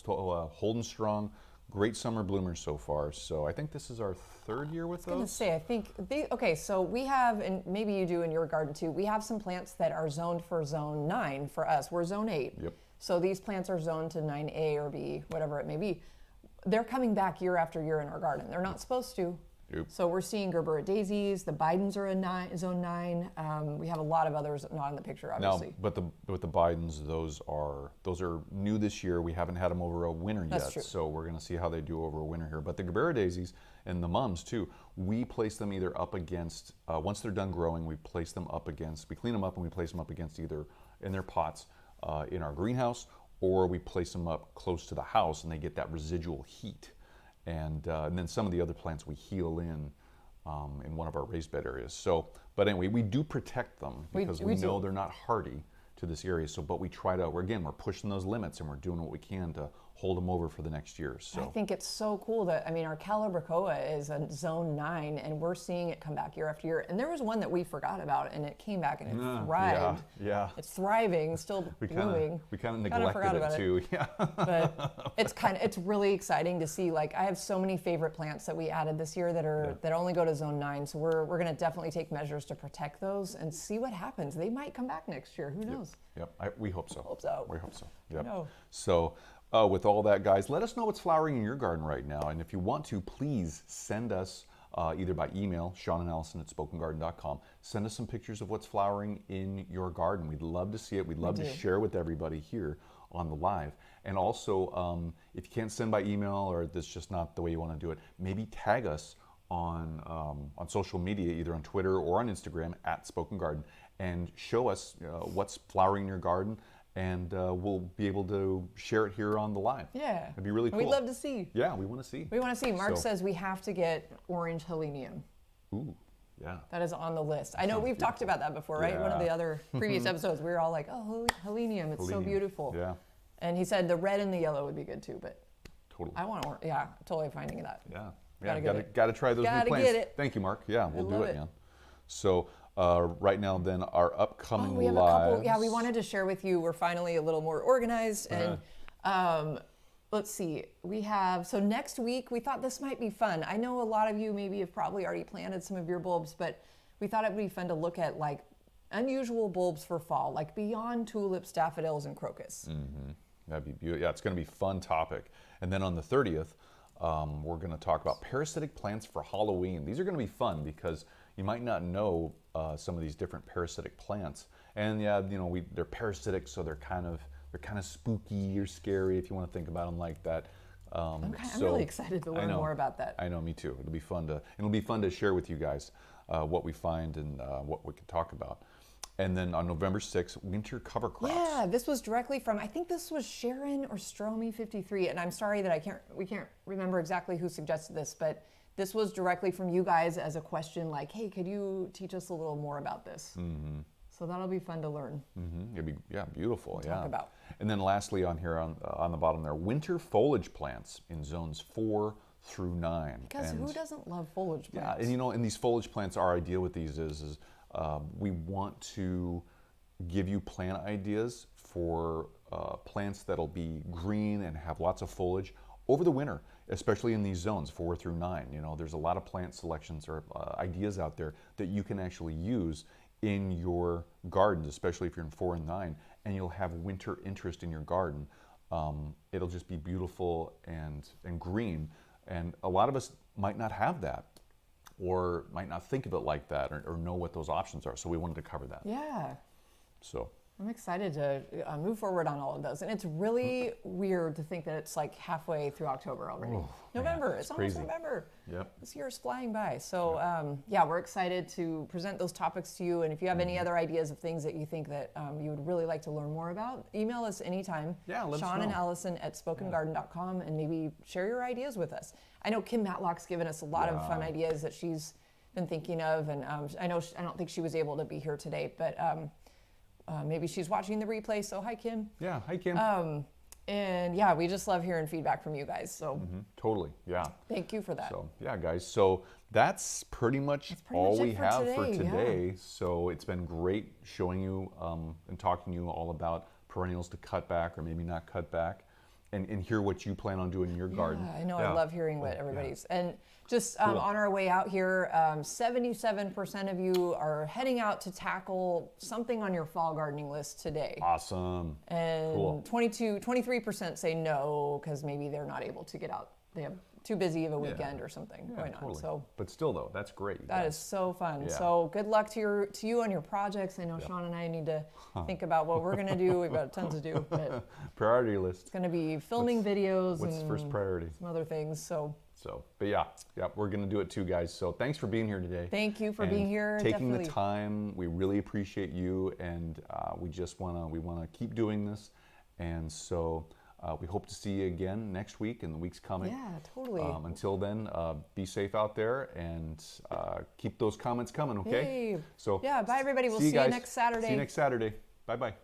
Speaker 1: holding strong. Great summer bloomers so far. So I think this is our 3rd year with
Speaker 2: I was going to
Speaker 1: those.
Speaker 2: say, I think, okay, so we have, and maybe you do in your garden too, we have some plants that are zoned for zone 9 for us. We're zone 8.
Speaker 1: Yep.
Speaker 2: So these plants are zoned to 9A or B, whatever it may be. They're coming back year after year in our garden. They're not supposed to.
Speaker 1: Nope.
Speaker 2: So we're seeing Gerbera daisies, the Bidens are in zone 9. We have a lot of others not in the picture, obviously.
Speaker 1: Now, but the Bidens, those are new this year. We haven't had them over a winter
Speaker 2: That's
Speaker 1: yet,
Speaker 2: true.
Speaker 1: so we're going to see how they do over a winter here. But the Gerbera daisies and the mums too, we place them either up against once they're done growing, we place them up against. We clean them up and we place them up against either in their pots in our greenhouse, or we place them up close to the house, and they get that residual heat. And then some of the other plants we heal in one of our raised bed areas. So, but anyway, we do protect them because we know they're not hardy to this area. So, but we try to, we're pushing those limits, and we're doing what we can to hold them over for the next year. So
Speaker 2: I think it's so cool that, I mean, our Calabricoa is a zone 9, and we're seeing it come back year after year. And there was one that we forgot about, and it came back and it thrived.
Speaker 1: Yeah.
Speaker 2: It's thriving, still blooming.
Speaker 1: We kind of
Speaker 2: Kinda forgot
Speaker 1: neglected
Speaker 2: about
Speaker 1: it too. Yeah.
Speaker 2: But it's really exciting to see. Like, I have so many favorite plants that we added this year that only go to zone 9. So we're going to definitely take measures to protect those and see what happens. They might come back next year. Who knows?
Speaker 1: Yep. We hope so.
Speaker 2: Hope so.
Speaker 1: We hope so. Yep.
Speaker 2: No.
Speaker 1: So with all that, guys, let us know what's flowering in your garden right now. And if you want to, please send us either by email, Sean and Allison at spokengarden.com. Send us some pictures of what's flowering in your garden. We'd love to see it. We'd love to share with everybody here on the live. And also, if you can't send by email, or that's just not the way you want to do it, maybe tag us on social media, either on Twitter or on Instagram at Spoken Garden, and show us what's flowering in your garden. And we'll be able to share it here on the live.
Speaker 2: Yeah.
Speaker 1: It'd be really cool.
Speaker 2: We'd love to see.
Speaker 1: Yeah, we want to see.
Speaker 2: We want to see. Mark
Speaker 1: So-
Speaker 2: says we have to get orange helenium.
Speaker 1: Ooh, yeah.
Speaker 2: That is on the list. I know we've talked about that before, right? One of the other previous episodes, we were all like, oh, helenium, it's so
Speaker 1: Helenium.
Speaker 2: beautiful.
Speaker 1: Yeah,
Speaker 2: And he said the red and the yellow would be good too, but
Speaker 1: totally.
Speaker 2: I want orange. Yeah, totally finding that.
Speaker 1: Yeah,
Speaker 2: Gotta get it.
Speaker 1: Gotta try those
Speaker 2: Gotta
Speaker 1: new plants.
Speaker 2: get it.
Speaker 1: Thank you, Mark. Yeah, we'll do
Speaker 2: love
Speaker 1: it,
Speaker 2: it.
Speaker 1: man. So right now, then, our upcoming
Speaker 2: We have
Speaker 1: lives.
Speaker 2: a couple. Yeah, we wanted to share with you. We're finally a little more organized, and let's see. We have, so next week we thought this might be fun. I know a lot of you maybe have probably already planted some of your bulbs, but we thought it would be fun to look at like unusual bulbs for fall, like beyond tulips, daffodils, and crocus.
Speaker 1: That'd be beautiful. Yeah, it's going to be a fun topic. And then on the 30th, we're going to talk about parasitic plants for Halloween. These are going to be fun because you might not know some of these different parasitic plants. And yeah, you know, they're parasitic, so they're kind of spooky or scary if you want to think about them like that.
Speaker 2: I'm really excited to learn more about that.
Speaker 1: I know, me too. It'll be fun to share with you guys what we find and what we can talk about. And then on November 6th, winter cover crops.
Speaker 2: Yeah, this was directly from, I think this was Sharon or Stromy53, and I'm sorry that we can't remember exactly who suggested this, but this was directly from you guys as a question like, hey, could you teach us a little more about this? Mm-hmm. So that'll be fun to learn.
Speaker 1: Mm-hmm. It'd be, beautiful.
Speaker 2: Talk about.
Speaker 1: And then lastly on here on the bottom there, winter foliage plants in zones 4 through 9.
Speaker 2: Because who doesn't love foliage plants?
Speaker 1: Yeah, and you know, and these foliage plants, our idea with these is we want to give you plant ideas for plants that'll be green and have lots of foliage over the winter, especially in these zones 4 through 9. You know, there's a lot of plant selections or ideas out there that you can actually use in your gardens, especially if you're in 4 and 9, and you'll have winter interest in your garden. It'll just be beautiful and green, and a lot of us might not have that, or might not think of it like that, or know what those options are. So we wanted to cover that.
Speaker 2: Yeah.
Speaker 1: So
Speaker 2: I'm excited to move forward on all of those. And it's really weird to think that it's like halfway through October already.
Speaker 1: Oh,
Speaker 2: November,
Speaker 1: man,
Speaker 2: it's
Speaker 1: crazy.
Speaker 2: almost November.
Speaker 1: Yep.
Speaker 2: This year is flying by. So yeah, we're excited to present those topics to you. And if you have any other ideas of things that you think that you would really like to learn more about, email us anytime.
Speaker 1: Yeah, let us
Speaker 2: Sean and
Speaker 1: know.
Speaker 2: Allison at spokengarden.com, and maybe share your ideas with us. I know Kim Matlock's given us a lot of fun ideas that she's been thinking of, and I don't think she was able to be here today, but maybe she's watching the replay. So hi, Kim.
Speaker 1: yeah, hi Kim.
Speaker 2: And yeah, we just love hearing feedback from you guys. So
Speaker 1: Totally, yeah.
Speaker 2: thank you for that.
Speaker 1: So yeah, guys. So that's pretty much all we have for today. So it's been great showing you and talking to you all about perennials to cut back or maybe not cut back, and hear what you plan on doing in your garden.
Speaker 2: I know. I love hearing what everybody's and. Just on our way out here, 77% of you are heading out to tackle something on your fall gardening list today.
Speaker 1: Awesome.
Speaker 2: And
Speaker 1: Cool.
Speaker 2: 23% say no because maybe they're not able to get out. They have too busy of a weekend or something going on.
Speaker 1: Totally.
Speaker 2: So
Speaker 1: But still, though, that's great.
Speaker 2: that is so fun.
Speaker 1: Yeah.
Speaker 2: So good luck to you on your projects. I know Sean and I need to think about what we're going to do. We've got tons to do. But
Speaker 1: priority list.
Speaker 2: it's going to be filming videos
Speaker 1: What's
Speaker 2: and
Speaker 1: first priority?
Speaker 2: some other things. So
Speaker 1: But yeah, we're gonna do it too, guys. So thanks for being here today.
Speaker 2: thank you for
Speaker 1: and
Speaker 2: being here.
Speaker 1: taking
Speaker 2: Definitely.
Speaker 1: the time. We really appreciate you, and we wanna keep doing this. And so we hope to see you again next week and the weeks coming.
Speaker 2: Yeah, totally.
Speaker 1: Until then, be safe out there and keep those comments coming. Okay.
Speaker 2: Yay.
Speaker 1: So
Speaker 2: yeah, bye everybody. We'll see you
Speaker 1: guys.
Speaker 2: next Saturday.
Speaker 1: See you next Saturday. Bye bye.